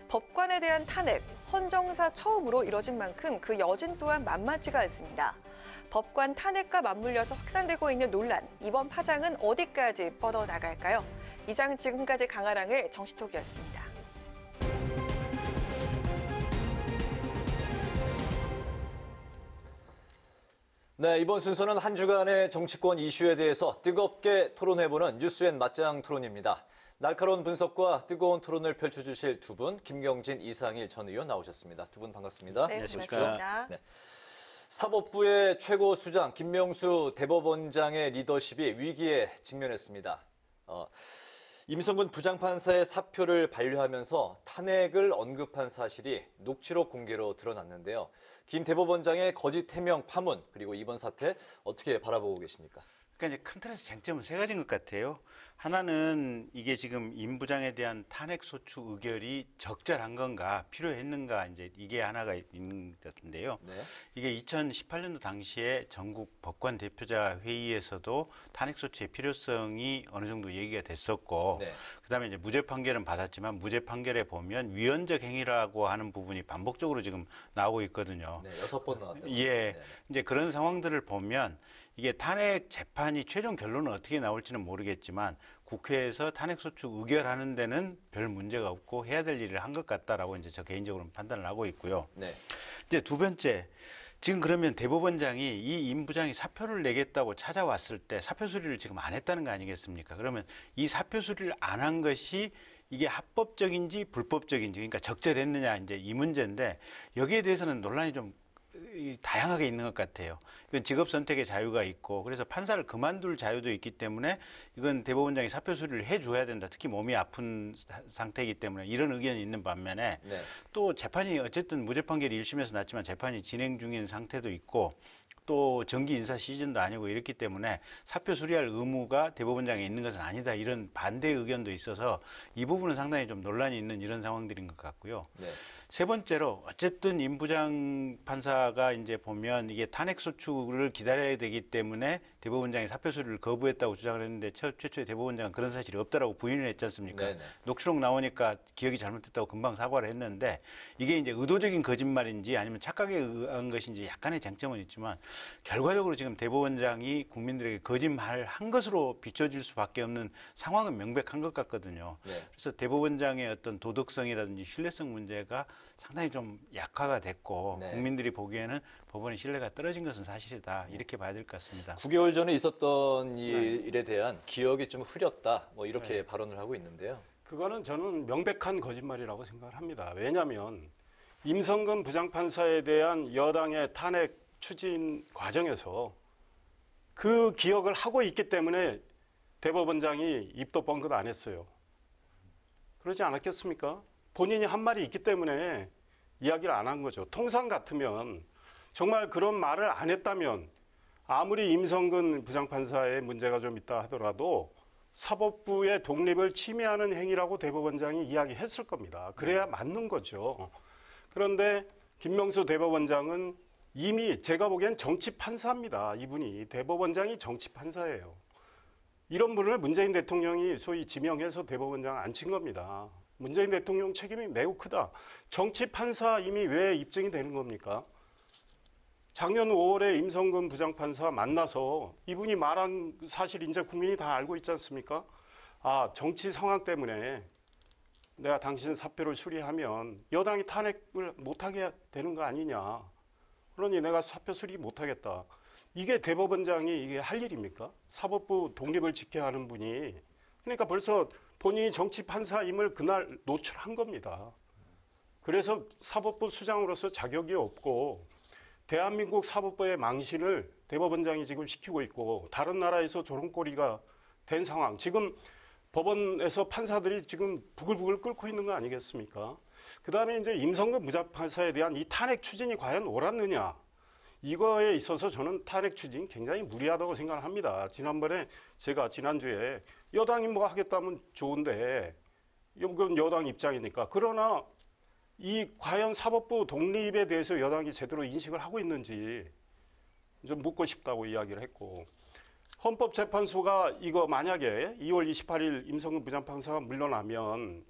법관에 대한 탄핵, 헌정사 처음으로 이뤄진 만큼 그 여진 또한 만만치가 않습니다. 법관 탄핵과 맞물려서 확산되고 있는 논란, 이번 파장은 어디까지 뻗어나갈까요? 이상 지금까지 강아랑의 정치톡이었습니다. 네, 이번 순서는 한 주간의 정치권 이슈에 대해서 뜨겁게 토론해보는 뉴스엔 맞짱 토론입니다. 날카로운 분석과 뜨거운 토론을 펼쳐주실 두 분, 김경진, 이상일 전 의원 나오셨습니다. 두 분 반갑습니다. 네, 반갑습니다. 네. 사법부의 최고 수장 김명수 대법원장의 리더십이 위기에 직면했습니다. 임성근 부장판사의 사표를 반려하면서 탄핵을 언급한 사실이 녹취록 공개로 드러났는데요. 김 대법원장의 거짓 해명 파문, 그리고 이번 사태 어떻게 바라보고 계십니까? 그러니까 이제 큰 틀에서 쟁점은 세 가지인 것 같아요. 하나는 이게 지금 임 부장에 대한 탄핵 소추 의결이 적절한 건가, 필요했는가, 이제 이게 하나가 있는 것 같은데요. 네. 이게 2018년도 당시에 전국 법관 대표자 회의에서도 탄핵 소추의 필요성이 어느 정도 얘기가 됐었고, 네. 그다음에 이제 무죄 판결은 받았지만 무죄 판결에 보면 위헌적 행위라고 하는 부분이 반복적으로 지금 나오고 있거든요. 네, 6번 나왔다고. 예, 네. 이제 그런 상황들을 보면 이게 탄핵 재판이 최종 결론은 어떻게 나올지는 모르겠지만 국회에서 탄핵소추 의결하는 데는 별 문제가 없고 해야 될 일을 한 것 같다라고 이제 저 개인적으로 판단을 하고 있고요. 네. 이제 두 번째, 지금 그러면 대법원장이 이 임 부장이 사표를 내겠다고 찾아왔을 때 사표 수리를 지금 안 했다는 거 아니겠습니까? 그러면 이 사표 수리를 안 한 것이 이게 합법적인지 불법적인지, 그러니까 적절했느냐, 이제 이 문제인데, 여기에 대해서는 논란이 좀 다양하게 있는 것 같아요. 이건 직업 선택의 자유가 있고, 그래서 판사를 그만둘 자유도 있기 때문에 이건 대법원장이 사표 수리를 해줘야 된다. 특히 몸이 아픈 상태이기 때문에 이런 의견이 있는 반면에, 네. 또 재판이 어쨌든 무죄 판결이 1심에서 났지만 재판이 진행 중인 상태도 있고, 또 정기 인사 시즌도 아니고 이렇기 때문에 사표 수리할 의무가 대법원장에 있는 것은 아니다, 이런 반대 의견도 있어서 이 부분은 상당히 좀 논란이 있는 이런 상황들인 것 같고요. 네. 세 번째로 어쨌든 임 부장 판사가 이제 보면 이게 탄핵 소추를 기다려야 되기 때문에 대법원장이 사표 수리를 거부했다고 주장을 했는데 최초에 대법원장은 그런 사실이 없다라고 부인을 했지 않습니까? 네네. 녹취록 나오니까 기억이 잘못됐다고 금방 사과를 했는데 이게 이제 의도적인 거짓말인지 아니면 착각에 의한 것인지 약간의 쟁점은 있지만 결과적으로 지금 대법원장이 국민들에게 거짓말을 한 것으로 비춰질 수밖에 없는 상황은 명백한 것 같거든요. 네. 그래서 대법원장의 어떤 도덕성이라든지 신뢰성 문제가 상당히 좀 약화가 됐고 네. 국민들이 보기에는 법원의 신뢰가 떨어진 것은 사실이다. 이렇게 봐야 될 것 같습니다. 9개월 전에 있었던 이 일에 대한 기억이 좀 흐렸다. 뭐 이렇게 네. 발언을 하고 있는데요. 그거는 저는 명백한 거짓말이라고 생각을 합니다. 왜냐하면 임성근 부장판사에 대한 여당의 탄핵 추진 과정에서 그 기억을 하고 있기 때문에 대법원장이 입도 뻥긋 안 했어요. 그러지 않았겠습니까? 본인이 한 말이 있기 때문에 이야기를 안 한 거죠. 통상 같으면 정말 그런 말을 안 했다면 아무리 임성근 부장판사의 문제가 좀 있다 하더라도 사법부의 독립을 침해하는 행위라고 대법원장이 이야기했을 겁니다. 그래야 맞는 거죠. 그런데 김명수 대법원장은 이미 제가 보기엔 정치판사입니다. 이분이 대법원장이 정치판사예요. 이런 분을 문재인 대통령이 소위 지명해서 대법원장 앉힌 겁니다. 문재인 대통령 책임이 매우 크다. 정치판사 이미 왜 입증이 되는 겁니까? 작년 5월에 임성근 부장판사 만나서 이분이 말한 사실 이제 국민이 다 알고 있지 않습니까? 아, 정치 상황 때문에 내가 당신 사표를 수리하면 여당이 탄핵을 못하게 되는 거 아니냐. 그러니 내가 사표 수리 못하겠다. 이게 대법원장이 이게 할 일입니까? 사법부 독립을 지켜야 하는 분이. 그러니까 벌써 본인이 정치판사임을 그날 노출한 겁니다. 그래서 사법부 수장으로서 자격이 없고 대한민국 사법부의 망신을 대법원장이 지금 시키고 있고 다른 나라에서 저런 꼴이가 된 상황. 지금 법원에서 판사들이 지금 부글부글 끓고 있는 거 아니겠습니까? 그다음에 이제 임성근 부장판사에 대한 이 탄핵 추진이 과연 옳았느냐. 이거에 있어서 저는 탄핵 추진 굉장히 무리하다고 생각을 합니다. 지난번에 제가 지난주에 여당이 뭐 하겠다면 좋은데 이건 여당 입장이니까. 그러나 이 과연 사법부 독립에 대해서 여당이 제대로 인식을 하고 있는지 좀 묻고 싶다고 이야기를 했고 헌법재판소가 이거 만약에 2월 28일 임성근 부장판사가 물러나면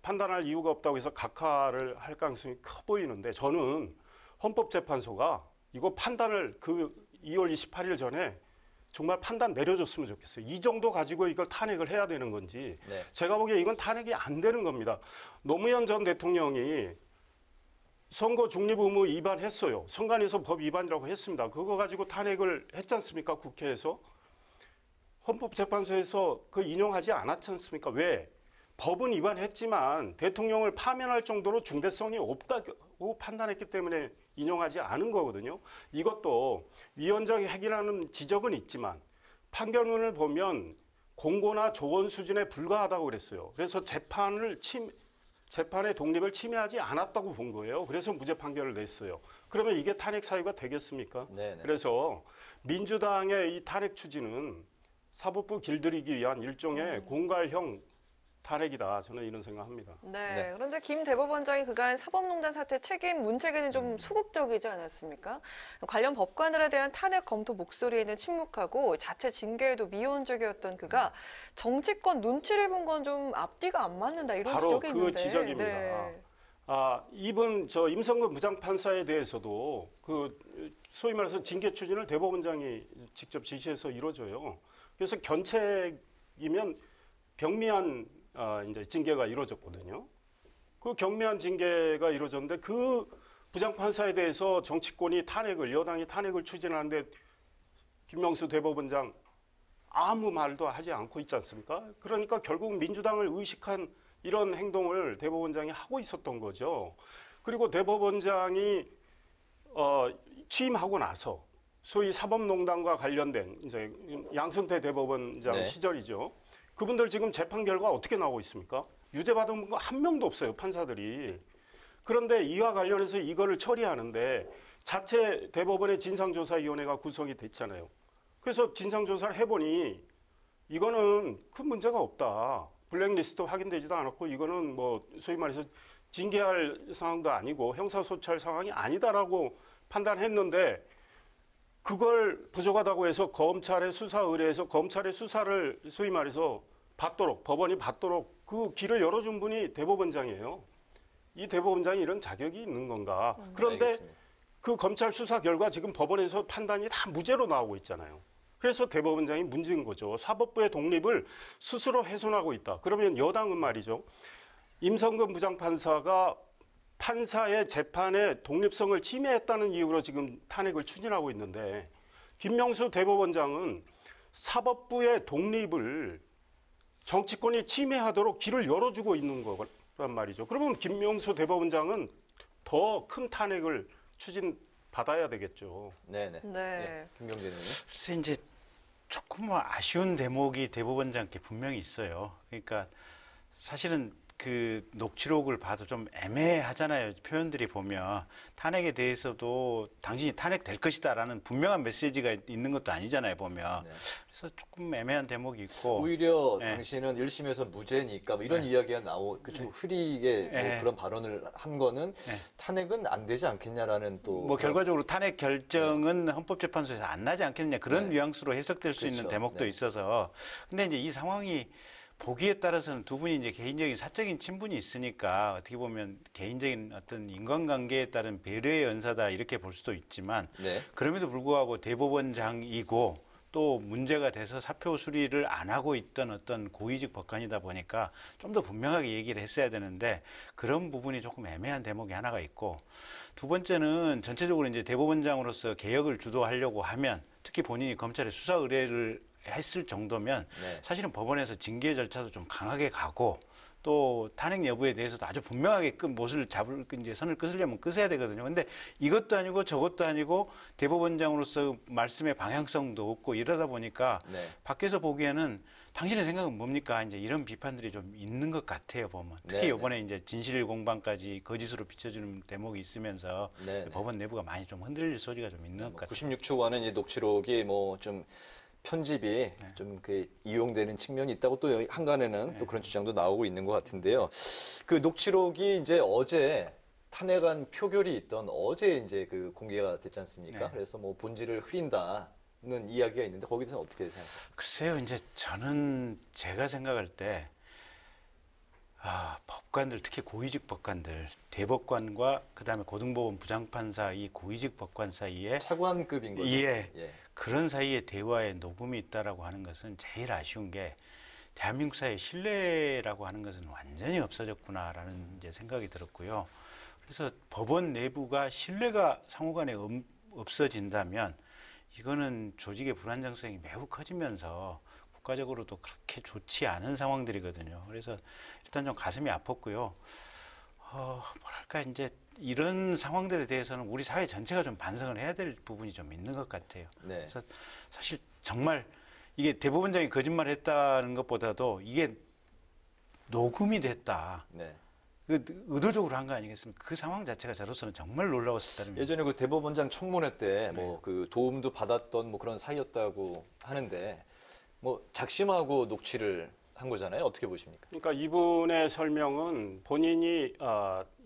판단할 이유가 없다고 해서 각하를 할 가능성이 커 보이는데 저는 헌법재판소가 이거 판단을 그 2월 28일 전에 정말 판단 내려줬으면 좋겠어요. 이 정도 가지고 이걸 탄핵을 해야 되는 건지 네. 제가 보기에 이건 탄핵이 안 되는 겁니다. 노무현 전 대통령이 선거 중립 의무 위반했어요. 선관위에서 법 위반이라고 했습니다. 그거 가지고 탄핵을 했지 않습니까? 국회에서. 헌법재판소에서 그 인용하지 않았지 않습니까? 왜? 법은 위반했지만 대통령을 파면할 정도로 중대성이 없다고 판단했기 때문에 인용하지 않은 거거든요. 이것도 위헌적 핵이라는 지적은 있지만 판결문을 보면 공고나 조언 수준에 불과하다고 그랬어요. 그래서 재판의 독립을 침해하지 않았다고 본 거예요. 그래서 무죄 판결을 냈어요. 그러면 이게 탄핵 사유가 되겠습니까? 네네. 그래서 민주당의 이 탄핵 추진은 사법부 길들이기 위한 일종의 공갈형 탄핵이다. 저는 이런 생각합니다. 네. 그런데 김 대법원장이 그간 사법농단 사태 책임 문책에는 좀 소극적이지 않았습니까? 관련 법관들에 대한 탄핵 검토 목소리에는 침묵하고 자체 징계에도 미온적이었던 그가 정치권 눈치를 본 건 좀 앞뒤가 안 맞는다 이런 바로 지적이 있는데. 그 지적입니다. 네. 이분 임성근 부장판사에 대해서도 그 소위 말해서 징계 추진을 대법원장이 직접 지시해서 이루어져요. 그래서 견책이면 경미한 이제 징계가 이루어졌거든요. 그 경미한 징계가 이루어졌는데 그 부장판사에 대해서 정치권이 여당이 탄핵을 추진하는데 김명수 대법원장 아무 말도 하지 않고 있지 않습니까? 그러니까 결국 민주당을 의식한 이런 행동을 대법원장이 하고 있었던 거죠. 그리고 대법원장이 취임하고 나서 소위 사법농단과 관련된 이제 양승태 대법원장 네. 시절이죠. 그분들 지금 재판 결과 어떻게 나오고 있습니까? 유죄 받은 거 한 명도 없어요, 판사들이. 그런데 이와 관련해서 이거를 처리하는데 자체 대법원의 진상조사위원회가 구성이 됐잖아요. 그래서 진상조사를 해보니 이거는 큰 문제가 없다. 블랙리스트 확인되지도 않았고 이거는 뭐 소위 말해서 징계할 상황도 아니고 형사소치할 상황이 아니다라고 판단했는데 그걸 부족하다고 해서 검찰의 수사 의뢰해서 검찰의 수사를 소위 말해서 받도록 법원이 받도록 그 길을 열어준 분이 대법원장이에요. 이 대법원장이 이런 자격이 있는 건가? 그런데 알겠습니다. 그 검찰 수사 결과 지금 법원에서 판단이 다 무죄로 나오고 있잖아요. 그래서 대법원장이 문제인 거죠. 사법부의 독립을 스스로 훼손하고 있다. 그러면 여당은 말이죠. 임성근 부장판사가 판사의 재판의 독립성을 침해했다는 이유로 지금 탄핵을 추진하고 있는데 김명수 대법원장은 사법부의 독립을 정치권이 침해하도록 길을 열어주고 있는 거란 말이죠. 그러면 김명수 대법원장은 더 큰 탄핵을 추진받아야 되겠죠. 네네. 네. 김경진 의원님. 글쎄 이제 조금 아쉬운 대목이 대법원장께 분명히 있어요. 그러니까 사실은 그 녹취록을 봐도 좀 애매하잖아요. 표현들이 보면 탄핵에 대해서도 당신이 탄핵될 것이다라는 분명한 메시지가 있는 것도 아니잖아요. 보면. 그래서 조금 애매한 대목이 있고 오히려 당신은 1심에서 무죄니까 뭐 이런 이야기가 좀 흐리게 뭐 그런 발언을 한 거는 탄핵은 안 되지 않겠냐라는 또 뭐 결과적으로 탄핵 결정은 헌법재판소에서 안 나지 않겠느냐 그런 뉘앙스로 해석될 수 있는 대목도 있어서 근데 이제 이 상황이 보기에 따라서는 두 분이 이제 개인적인 사적인 친분이 있으니까 어떻게 보면 개인적인 어떤 인간관계에 따른 배려의 연사다 이렇게 볼 수도 있지만 그럼에도 불구하고 대법원장이고 또 문제가 돼서 사표 수리를 안 하고 있던 어떤 고위직 법관이다 보니까 좀 더 분명하게 얘기를 했어야 되는데 그런 부분이 조금 애매한 대목이 하나가 있고 두 번째는 전체적으로 이제 대법원장으로서 개혁을 주도하려고 하면 특히 본인이 검찰에 수사 의뢰를 했을 정도면 사실은 법원에서 징계 절차도 좀 강하게 가고 또 탄핵 여부에 대해서도 아주 분명하게 못을 잡을 이제 선을 끊으려면 끊어야 되거든요. 근데 이것도 아니고 저것도 아니고 대법원장으로서 말씀의 방향성도 없고 이러다 보니까 밖에서 보기에는 당신의 생각은 뭡니까? 이제 이런 비판들이 좀 있는 것 같아요, 보면. 특히 이번에 이제 진실 공방까지 거짓으로 비춰주는 대목이 있으면서 법원 내부가 많이 좀 흔들릴 소리가 좀 있는 것 같아요. 96초간은 이 녹취록이 뭐 좀 편집이 좀 그 이용되는 측면이 있다고 또 한간에는 또 그런 주장도 나오고 있는 것 같은데요. 그 녹취록이 이제 어제 탄핵안 표결이 있던 어제 이제 그 공개가 됐지 않습니까? 그래서 뭐 본질을 흐린다는 이야기가 있는데 거기에 대해서는 어떻게 생각하세요? 글쎄요, 이제 저는 제가 생각할 때 법관들 특히 고위직 법관들 대법관과 그다음에 고등법원 부장판사 이 고위직 법관 사이에 차관급인 거죠. 그런 사이에 대화에 녹음이 있다라고 하는 것은 제일 아쉬운 게 대한민국 사회 신뢰라고 하는 것은 완전히 없어졌구나라는 이제 생각이 들었고요. 그래서 법원 내부가 신뢰가 상호간에 없어진다면 이거는 조직의 불안정성이 매우 커지면서 국가적으로도 그렇게 좋지 않은 상황들이거든요. 그래서 일단 좀 가슴이 아팠고요. 뭐랄까 이제 이런 상황들에 대해서는 우리 사회 전체가 좀 반성을 해야 될 부분이 좀 있는 것 같아요. 그래서 사실 정말 이게 대법원장이 거짓말했다는 것보다도 이게 녹음이 됐다. 의도적으로 한 거 아니겠습니까? 그 상황 자체가 저로서는 정말 놀라웠었다는. 예전에 그 대법원장 청문회 때 뭐 그 도움도 받았던 뭐 그런 사이였다고 하는데 뭐 작심하고 녹취를 한 거잖아요. 어떻게 보십니까? 그러니까 이분의 설명은 본인이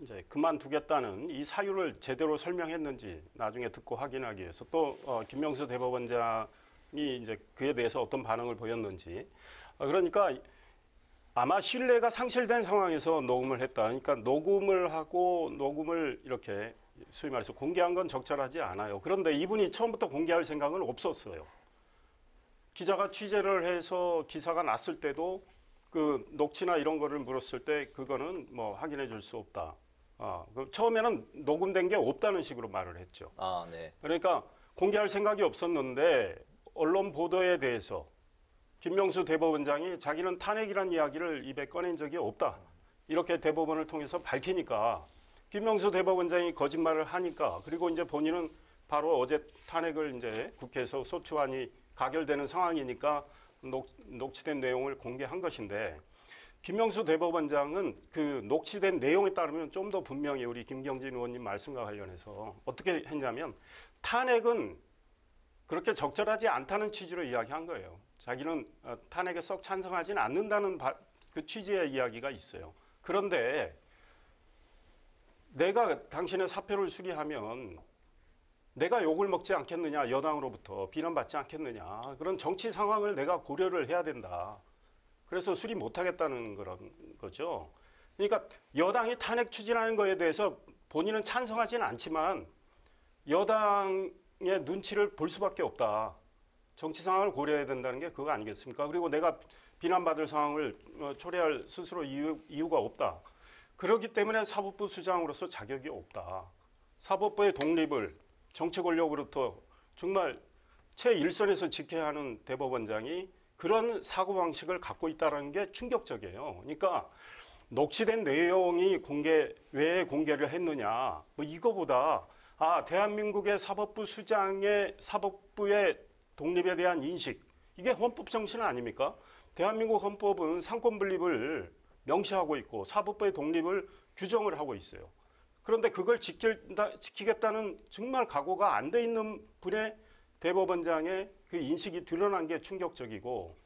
이제 그만두겠다는 이 사유를 제대로 설명했는지 나중에 듣고 확인하기 위해서 또 김명수 대법원장이 이제 그에 대해서 어떤 반응을 보였는지 그러니까 아마 신뢰가 상실된 상황에서 녹음을 했다. 그러니까 녹음을 하고 녹음을 이렇게 소위 말해서 공개한 건 적절하지 않아요. 그런데 이분이 처음부터 공개할 생각은 없었어요. 기자가 취재를 해서 기사가 났을 때도 그 녹취나 이런 거를 물었을 때 그거는 뭐 확인해 줄 수 없다. 처음에는 녹음된 게 없다는 식으로 말을 했죠. 그러니까 공개할 생각이 없었는데 언론 보도에 대해서 김명수 대법원장이 자기는 탄핵이라는 이야기를 입에 꺼낸 적이 없다. 이렇게 대법원을 통해서 밝히니까 김명수 대법원장이 거짓말을 하니까 그리고 이제 본인은 바로 어제 탄핵을 이제 국회에서 소추안이 가결되는 상황이니까 녹취된 내용을 공개한 것인데 김명수 대법원장은 그 녹취된 내용에 따르면 좀 더 분명히 우리 김경진 의원님 말씀과 관련해서 어떻게 했냐면 탄핵은 그렇게 적절하지 않다는 취지로 이야기한 거예요. 자기는 탄핵에 썩 찬성하지는 않는다는 그 취지의 이야기가 있어요. 그런데 내가 당신의 사표를 수리하면 내가 욕을 먹지 않겠느냐, 여당으로부터 비난받지 않겠느냐, 그런 정치 상황을 내가 고려를 해야 된다. 그래서 수리 못하겠다는 그런 거죠. 그러니까 여당이 탄핵 추진하는 거에 대해서 본인은 찬성하지는 않지만 여당의 눈치를 볼 수밖에 없다. 정치 상황을 고려해야 된다는 게 그거 아니겠습니까? 그리고 내가 비난받을 상황을 초래할 스스로 이유가 없다. 그렇기 때문에 사법부 수장으로서 자격이 없다. 사법부의 독립을 정치 권력으로부터 정말 최일선에서 지켜야 하는 대법원장이 그런 사고방식을 갖고 있다는 게 충격적이에요. 그러니까 녹취된 내용이 왜 공개를 했느냐. 뭐 이거보다 대한민국의 사법부 수장의 사법부의 독립에 대한 인식, 이게 헌법 정신 아닙니까? 대한민국 헌법은 상권 분립을 명시하고 있고 사법부의 독립을 규정을 하고 있어요. 그런데 그걸 지키겠다는 정말 각오가 안 돼 있는 분의 대법원장의 그 인식이 드러난 게 충격적이고,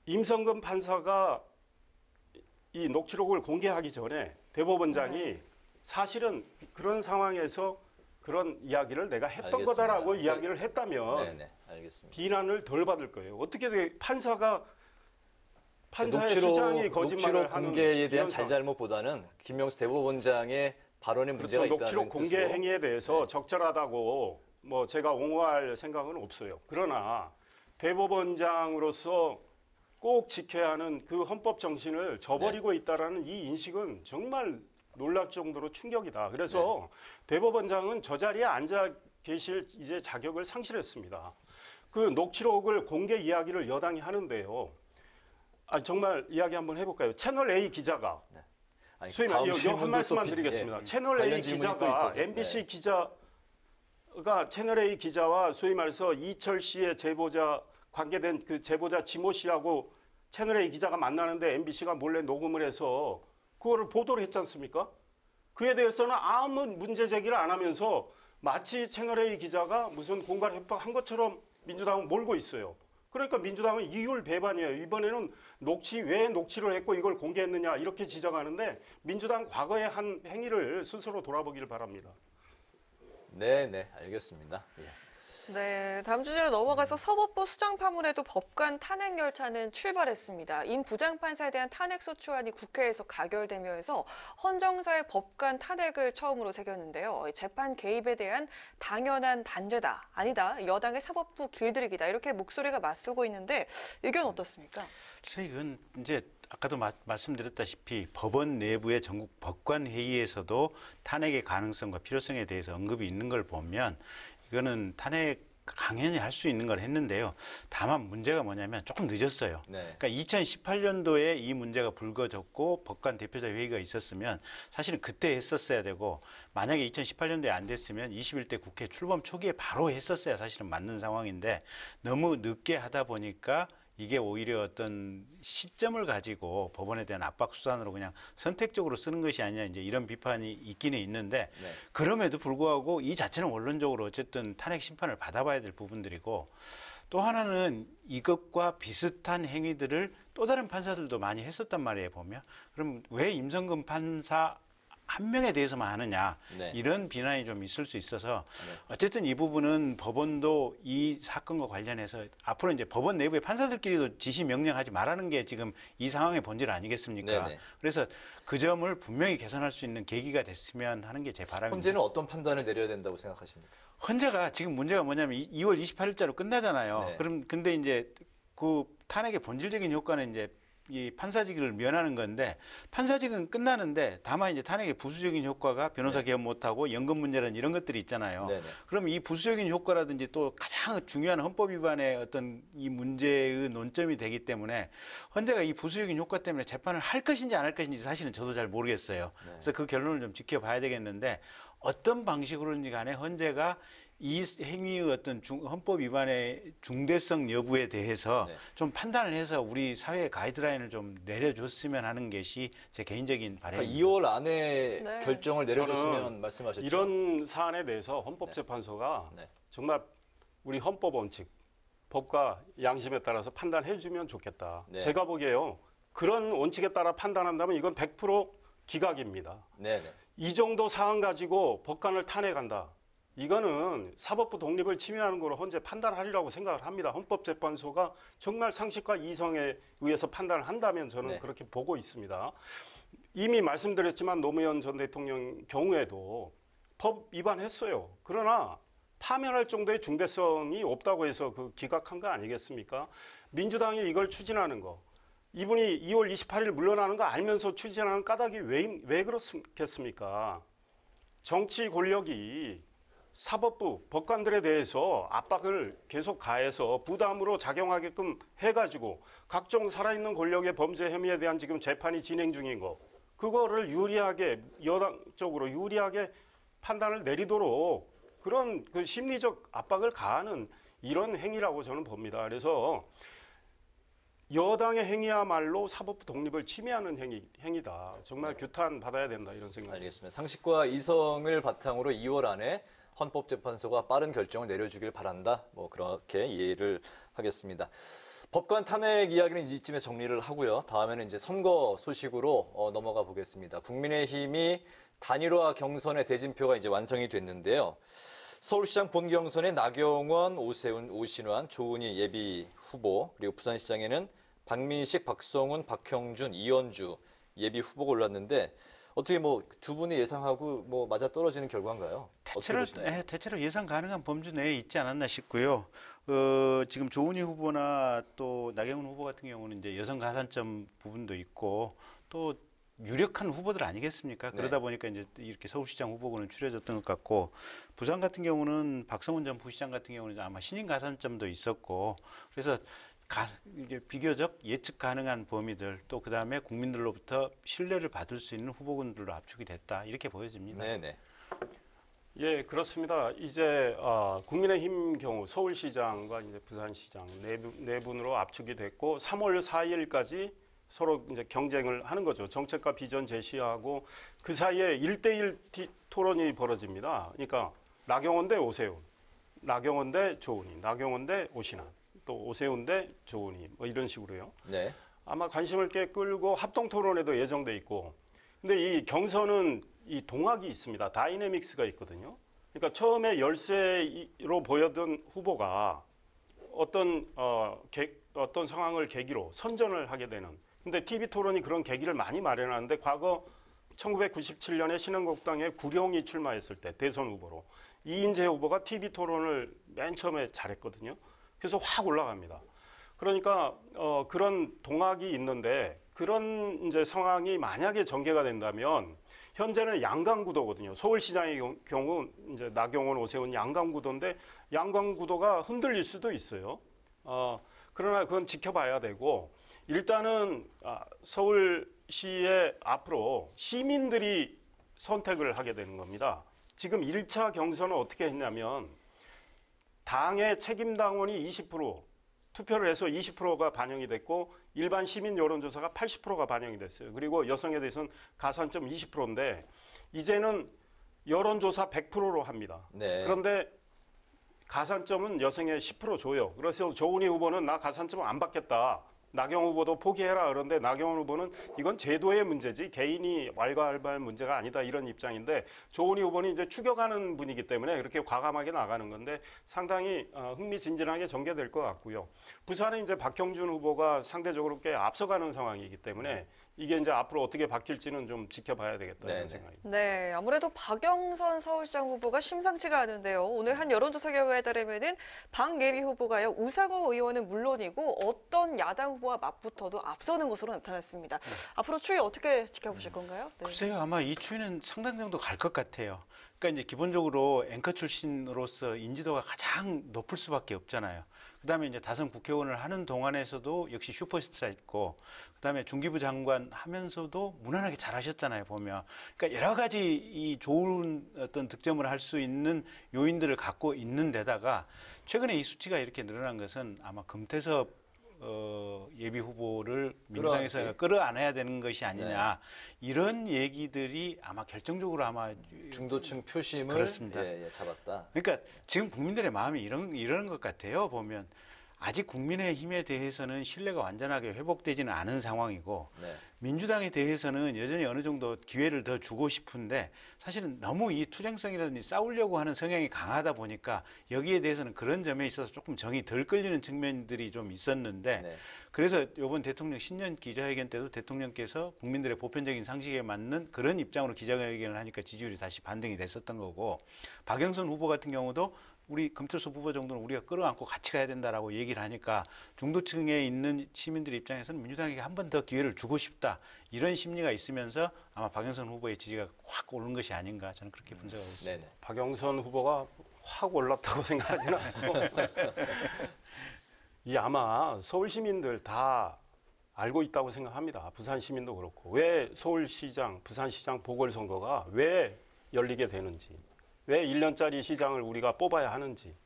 임성근 판사가 이 녹취록을 공개하기 전에 대법원장이 사실은 그런 상황에서 그런 이야기를 내가 했던 알겠습니다. 거다라고 이야기를 했다면 네네, 알겠습니다. 비난을 덜 받을 거예요. 어떻게 판사의 수장이 거짓말을 녹취록 하는 공개에 대한 이런 잘잘못보다는 김명수 대법원장의 발언에 문제가 그렇죠. 있다는 녹취록 공개 뜻으로. 행위에 대해서 적절하다고 뭐 제가 옹호할 생각은 없어요. 그러나 대법원장으로서 꼭 지켜야 하는 그 헌법 정신을 저버리고 있다라는 이 인식은 정말 놀랄 정도로 충격이다. 그래서 대법원장은 저 자리에 앉아 계실 이제 자격을 상실했습니다. 그 녹취록을 공개 이야기를 여당이 하는데요. 정말 이야기 한번 해볼까요? 채널 A 기자가 소위 말해서 한 말씀만 드리겠습니다. 채널 A 기자가 MBC 기자가 채널 A 기자와 소위 말해서 이철 씨의 제보자 관계된 그 제보자 지모 씨하고 채널 A 기자가 만나는데 MBC가 몰래 녹음을 해서 그거를 보도를 했지 않습니까? 그에 대해서는 아무 문제 제기를 안 하면서 마치 채널 A 기자가 무슨 공갈 협박한 것처럼 민주당은 몰고 있어요. 그러니까 민주당은 이율 배반이에요. 이번에는 왜 녹취를 했고 이걸 공개했느냐 이렇게 지적하는데 민주당 과거의 한 행위를 스스로 돌아보기를 바랍니다. 네, 알겠습니다. 예. 네, 다음 주제로 넘어가서 사법부 수장 파문에도 법관 탄핵 열차는 출발했습니다. 임 부장판사에 대한 탄핵 소추안이 국회에서 가결되면서 헌정사의 법관 탄핵을 처음으로 새겼는데요. 재판 개입에 대한 당연한 단죄다, 아니다, 여당의 사법부 길들이기다, 이렇게 목소리가 맞서고 있는데 의견 어떻습니까? 이건 이제 아까도 말씀드렸다시피 법원 내부의 전국 법관 회의에서도 탄핵의 가능성과 필요성에 대해서 언급이 있는 걸 보면 이거는 탄핵 당연히 할 수 있는 걸 했는데요. 다만 문제가 뭐냐면 조금 늦었어요. 그러니까 2018년도에 이 문제가 불거졌고 법관 대표자 회의가 있었으면 사실은 그때 했었어야 되고, 만약에 2018년도에 안 됐으면 21대 국회 출범 초기에 바로 했었어야 사실은 맞는 상황인데, 너무 늦게 하다 보니까 이게 오히려 어떤 시점을 가지고 법원에 대한 압박 수단으로 그냥 선택적으로 쓰는 것이 아니냐, 이제 이런 비판이 있기는 있는데, 그럼에도 불구하고 이 자체는 원론적으로 어쨌든 탄핵 심판을 받아봐야 될 부분들이고, 또 하나는 이것과 비슷한 행위들을 또 다른 판사들도 많이 했었단 말이에요, 보면. 그럼 왜 임성근 판사 한 명에 대해서만 하느냐, 이런 비난이 좀 있을 수 있어서 어쨌든 이 부분은 법원도 이 사건과 관련해서 앞으로 이제 법원 내부의 판사들끼리도 지시 명령하지 말라는 게 지금 이 상황의 본질 아니겠습니까? 그래서 그 점을 분명히 개선할 수 있는 계기가 됐으면 하는 게 제 바람입니다. 헌재는 어떤 판단을 내려야 된다고 생각하십니까? 헌재가 지금 문제가 뭐냐면 2월 28일자로 끝나잖아요. 그럼 근데 이제 그 탄핵의 본질적인 효과는 이제 이 판사직을 면하는 건데, 판사직은 끝나는데 다만 이제 탄핵의 부수적인 효과가 변호사 개업 못하고 연금 문제라는 이런 것들이 있잖아요. 그럼 이 부수적인 효과라든지 또 가장 중요한 헌법 위반의 어떤 이 문제의 논점이 되기 때문에 헌재가 이 부수적인 효과 때문에 재판을 할 것인지 안 할 것인지 사실은 저도 잘 모르겠어요. 그래서 그 결론을 좀 지켜봐야 되겠는데, 어떤 방식으로든지 간에 헌재가 이 행위의 어떤 헌법 위반의 중대성 여부에 대해서 좀 판단을 해서 우리 사회의 가이드라인을 좀 내려줬으면 하는 것이 제 개인적인 바람입니다. 2월 안에 결정을 내려줬으면 말씀하셨죠. 이런 사안에 대해서 헌법재판소가 정말 우리 헌법 원칙, 법과 양심에 따라서 판단해주면 좋겠다. 제가 보기에요, 그런 원칙에 따라 판단한다면 이건 100% 기각입니다. 이 정도 사안 가지고 법관을 탄핵한다. 이거는 사법부 독립을 침해하는 거로 현재 판단하리라고 생각을 합니다. 헌법재판소가 정말 상식과 이성에 의해서 판단을 한다면 저는 네. 그렇게 보고 있습니다. 이미 말씀드렸지만 노무현 전 대통령 경우에도 법 위반했어요. 그러나 파면할 정도의 중대성이 없다고 해서 그 기각한 거 아니겠습니까? 민주당이 이걸 추진하는 거. 이분이 2월 28일 물러나는 거 알면서 추진하는 까닭이 왜 그렇겠습니까? 정치 권력이 사법부, 법관들에 대해서 압박을 계속 가해서 부담으로 작용하게끔 해가지고 각종 살아있는 권력의 범죄 혐의에 대한 지금 재판이 진행 중인 거. 그거를 유리하게, 여당 쪽으로 유리하게 판단을 내리도록 그런 그 심리적 압박을 가하는 이런 행위라고 저는 봅니다. 그래서 여당의 행위야말로 사법부 독립을 침해하는 행위다. 정말 규탄 받아야 된다 이런 생각입니다. 알겠습니다. 상식과 이성을 바탕으로 2월 안에 헌법재판소가 빠른 결정을 내려주길 바란다. 뭐 그렇게 이해를 하겠습니다. 법관 탄핵 이야기는 이쯤에 정리를 하고요. 다음에는 이제 선거 소식으로 넘어가 보겠습니다. 국민의힘이 단일화 경선의 대진표가 이제 완성이 됐는데요. 서울시장 본경선에 나경원, 오세훈, 오신환, 조은희 예비 후보, 그리고 부산시장에는 박민식, 박성훈, 박형준, 이현주 예비 후보가 올랐는데 어떻게 뭐 두 분이 예상하고 뭐 맞아 떨어지는 결과인가요? 대체로 예상 가능한 범주 내에 있지 않았나 싶고요. 지금 조은희 후보나 또 나경원 후보 같은 경우는 이제 여성 가산점 부분도 있고 또 유력한 후보들 아니겠습니까? 네. 그러다 보니까 이제 이렇게 서울시장 후보군은 추려졌던 것 같고 부산 같은 경우는 박성훈 전 부시장 같은 경우는 아마 신인 가산점도 있었고 그래서 이제 비교적 예측 가능한 범위들 또 그다음에 국민들로부터 신뢰를 받을 수 있는 후보군들로 압축이 됐다 이렇게 보여집니다. 네네. 예, 그렇습니다. 이제 국민의힘 경우 서울시장과 이제 부산시장 네 분으로 압축이 됐고 3월 4일까지 서로 이제 경쟁을 하는 거죠. 정책과 비전 제시하고 그 사이에 1대1 토론이 벌어집니다. 그러니까 나경원 대 오세훈, 나경원 대 조은희, 나경원 대 오신환, 또 오세훈 대 조은희 뭐 이런 식으로요. 네. 아마 관심을 꽤 끌고 합동 토론회도 예정돼 있고. 근데 이 경선은 이 동학이 있습니다. 다이내믹스가 있거든요. 그러니까 처음에 열세로 보였던 후보가 어떤 상황을 계기로 선전을 하게 되는. 근데 TV 토론이 그런 계기를 많이 마련하는데 과거 1997년에 신한국당에 구룡이 출마했을 때 대선 후보로 이인재 후보가 TV 토론을 맨 처음에 잘했거든요. 그래서 확 올라갑니다. 그러니까 그런 동학이 있는데 그런 이제 상황이 만약에 전개가 된다면 현재는 양강구도거든요. 서울시장의 경우 이제 나경원, 오세훈 양강구도인데 양강구도가 흔들릴 수도 있어요. 그러나 그건 지켜봐야 되고 일단은 서울시의 앞으로 시민들이 선택을 하게 되는 겁니다. 지금 1차 경선은 어떻게 했냐면 당의 책임당원이 20% 투표를 해서 20%가 반영이 됐고 일반 시민 여론조사가 80%가 반영이 됐어요. 그리고 여성에 대해서는 가산점 20%인데 이제는 여론조사 100%로 합니다. 네. 그런데 가산점은 여성에 10% 줘요. 그래서 조은희 후보는 나 가산점 안 받겠다. 나경원 후보도 포기해라. 그런데 나경원 후보는 이건 제도의 문제지 개인이 왈가왈부할 문제가 아니다 이런 입장인데 조은희 후보는 이제 추격하는 분이기 때문에 그렇게 과감하게 나가는 건데 상당히 흥미진진하게 전개될 것 같고요. 부산은 이제 박형준 후보가 상대적으로 꽤 앞서가는 상황이기 때문에 이게 이제 앞으로 어떻게 바뀔지는 좀 지켜봐야 되겠다는 생각입니다. 네, 아무래도 박영선 서울시장 후보가 심상치가 않은데요. 오늘 한 여론조사 결과에 따르면은 박 예비 후보가요 우상호 의원은 물론이고 어떤 야당 후보와 맞붙어도 앞서는 것으로 나타났습니다. 앞으로 추이 어떻게 지켜보실 건가요? 네. 글쎄요, 아마 이 추이는 상당 정도 갈 것 같아요. 그러니까 이제 기본적으로 앵커 출신으로서 인지도가 가장 높을 수밖에 없잖아요. 그다음에 이제 다선 국회의원을 하는 동안에서도 역시 슈퍼스타 있고, 그다음에 중기부 장관 하면서도 무난하게 잘하셨잖아요, 보면. 그러니까 여러 가지 이 좋은 어떤 득점을 할 수 있는 요인들을 갖고 있는 데다가 최근에 이 수치가 이렇게 늘어난 것은 아마 금태섭 예비 후보를 민주당에서 끌어안아야 되는 것이 아니냐 이런 얘기들이 아마 결정적으로 아마 중도층 표심을 그렇습니다. 잡았다. 그러니까 지금 국민들의 마음이 이런 것 같아요. 보면 아직 국민의힘에 대해서는 신뢰가 완전하게 회복되지는 않은 상황이고 네. 민주당에 대해서는 여전히 어느 정도 기회를 더 주고 싶은데 사실은 너무 이 투쟁성이라든지 싸우려고 하는 성향이 강하다 보니까 여기에 대해서는 그런 점에 있어서 조금 정이 덜 끌리는 측면들이 좀 있었는데 네. 그래서 이번 대통령 신년 기자회견 때도 대통령께서 국민들의 보편적인 상식에 맞는 그런 입장으로 기자회견을 하니까 지지율이 다시 반등이 됐었던 거고 박영선 후보 같은 경우도 우리 금태섭 후보 정도는 우리가 끌어안고 같이 가야 된다라고 얘기를 하니까 중도층에 있는 시민들 입장에서는 민주당에게 한 번 더 기회를 주고 싶다 이런 심리가 있으면서 아마 박영선 후보의 지지가 확 오른 것이 아닌가 저는 그렇게 분석하고 있습니다. 네네. 박영선 후보가 확 올랐다고 생각이 나요. 이 아마 서울 시민들 다 알고 있다고 생각합니다. 부산 시민도 그렇고 왜 서울시장, 부산시장 보궐선거가 왜 열리게 되는지, 왜 1년짜리 시장을 우리가 뽑아야 하는지,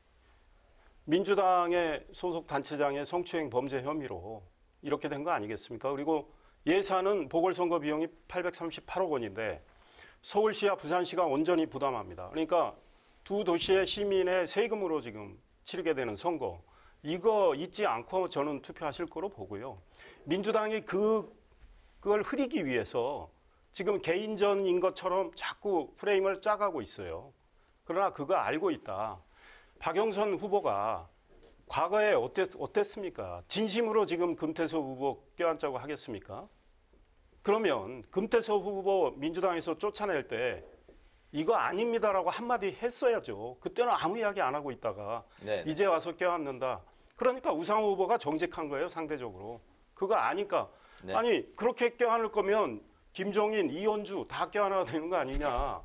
민주당의 소속 단체장의 성추행 범죄 혐의로 이렇게 된 거 아니겠습니까? 그리고 예산은 보궐선거 비용이 838억 원인데 서울시와 부산시가 온전히 부담합니다. 그러니까 두 도시의 시민의 세금으로 지금 치르게 되는 선거, 이거 잊지 않고 저는 투표하실 거로 보고요. 민주당이 그걸 흐리기 위해서 지금 개인전인 것처럼 자꾸 프레임을 짜가고 있어요. 그러나 그거 알고 있다. 박영선 후보가 과거에 어땠습니까? 진심으로 지금 금태섭 후보 껴안자고 하겠습니까? 그러면 금태섭 후보 민주당에서 쫓아낼 때 이거 아닙니다라고 한마디 했어야죠. 그때는 아무 이야기 안 하고 있다가 네. 이제 와서 껴안는다. 그러니까 우상호 후보가 정직한 거예요, 상대적으로. 그거 아니까. 네. 아니 그렇게 껴안을 거면 김종인, 이현주 다 껴안아야 되는 거 아니냐.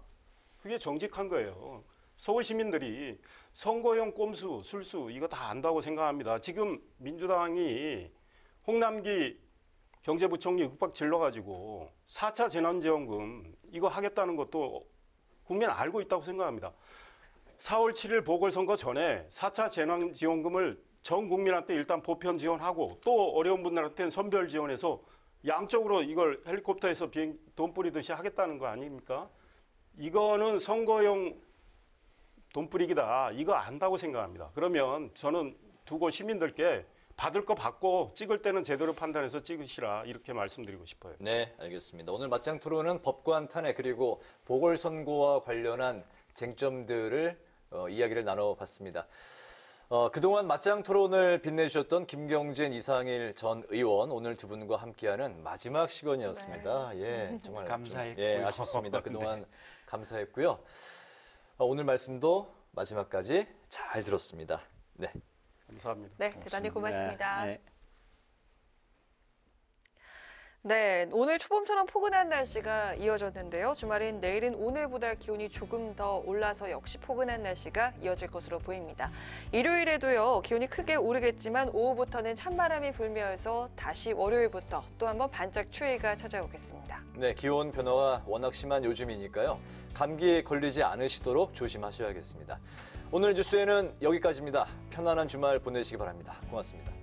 그게 정직한 거예요. 서울 시민들이 선거용 꼼수, 술수 이거 다 안다고 생각합니다. 지금 민주당이 홍남기 경제부총리 윽박 질러가지고 4차 재난지원금 이거 하겠다는 것도 국민 알고 있다고 생각합니다. 4월 7일 보궐선거 전에 4차 재난지원금을 전 국민한테 일단 보편 지원하고 또 어려운 분들한테는 선별 지원해서 양쪽으로 이걸 헬리콥터에서 돈 뿌리듯이 하겠다는 거 아닙니까? 이거는 선거용 돈 뿌리기다. 이거 안다고 생각합니다. 그러면 저는 두고 시민들께 받을 거 받고 찍을 때는 제대로 판단해서 찍으시라 이렇게 말씀드리고 싶어요. 네, 알겠습니다. 오늘 맞짱 토론은 법관 탄핵 그리고 보궐선거와 관련한 쟁점들을 이야기를 나눠봤습니다. 그동안 맞짱 토론을 빛내주셨던 김경진, 이상일 전 의원 오늘 두 분과 함께하는 마지막 시간이었습니다. 예, 정말 감사했고요. 예, 아쉽습니다. 그동안 네. 감사했고요. 오늘 말씀도 마지막까지 잘 들었습니다. 네, 감사합니다. 네, 대단히 고맙습니다. 네. 네, 오늘 초봄처럼 포근한 날씨가 이어졌는데요. 주말인 내일은 오늘보다 기온이 조금 더 올라서 역시 포근한 날씨가 이어질 것으로 보입니다. 일요일에도요, 기온이 크게 오르겠지만 오후부터는 찬바람이 불면서 다시 월요일부터 또 한번 반짝 추위가 찾아오겠습니다. 네, 기온 변화가 워낙 심한 요즘이니까요. 감기에 걸리지 않으시도록 조심하셔야겠습니다. 오늘 뉴스에는 여기까지입니다. 편안한 주말 보내시기 바랍니다. 고맙습니다.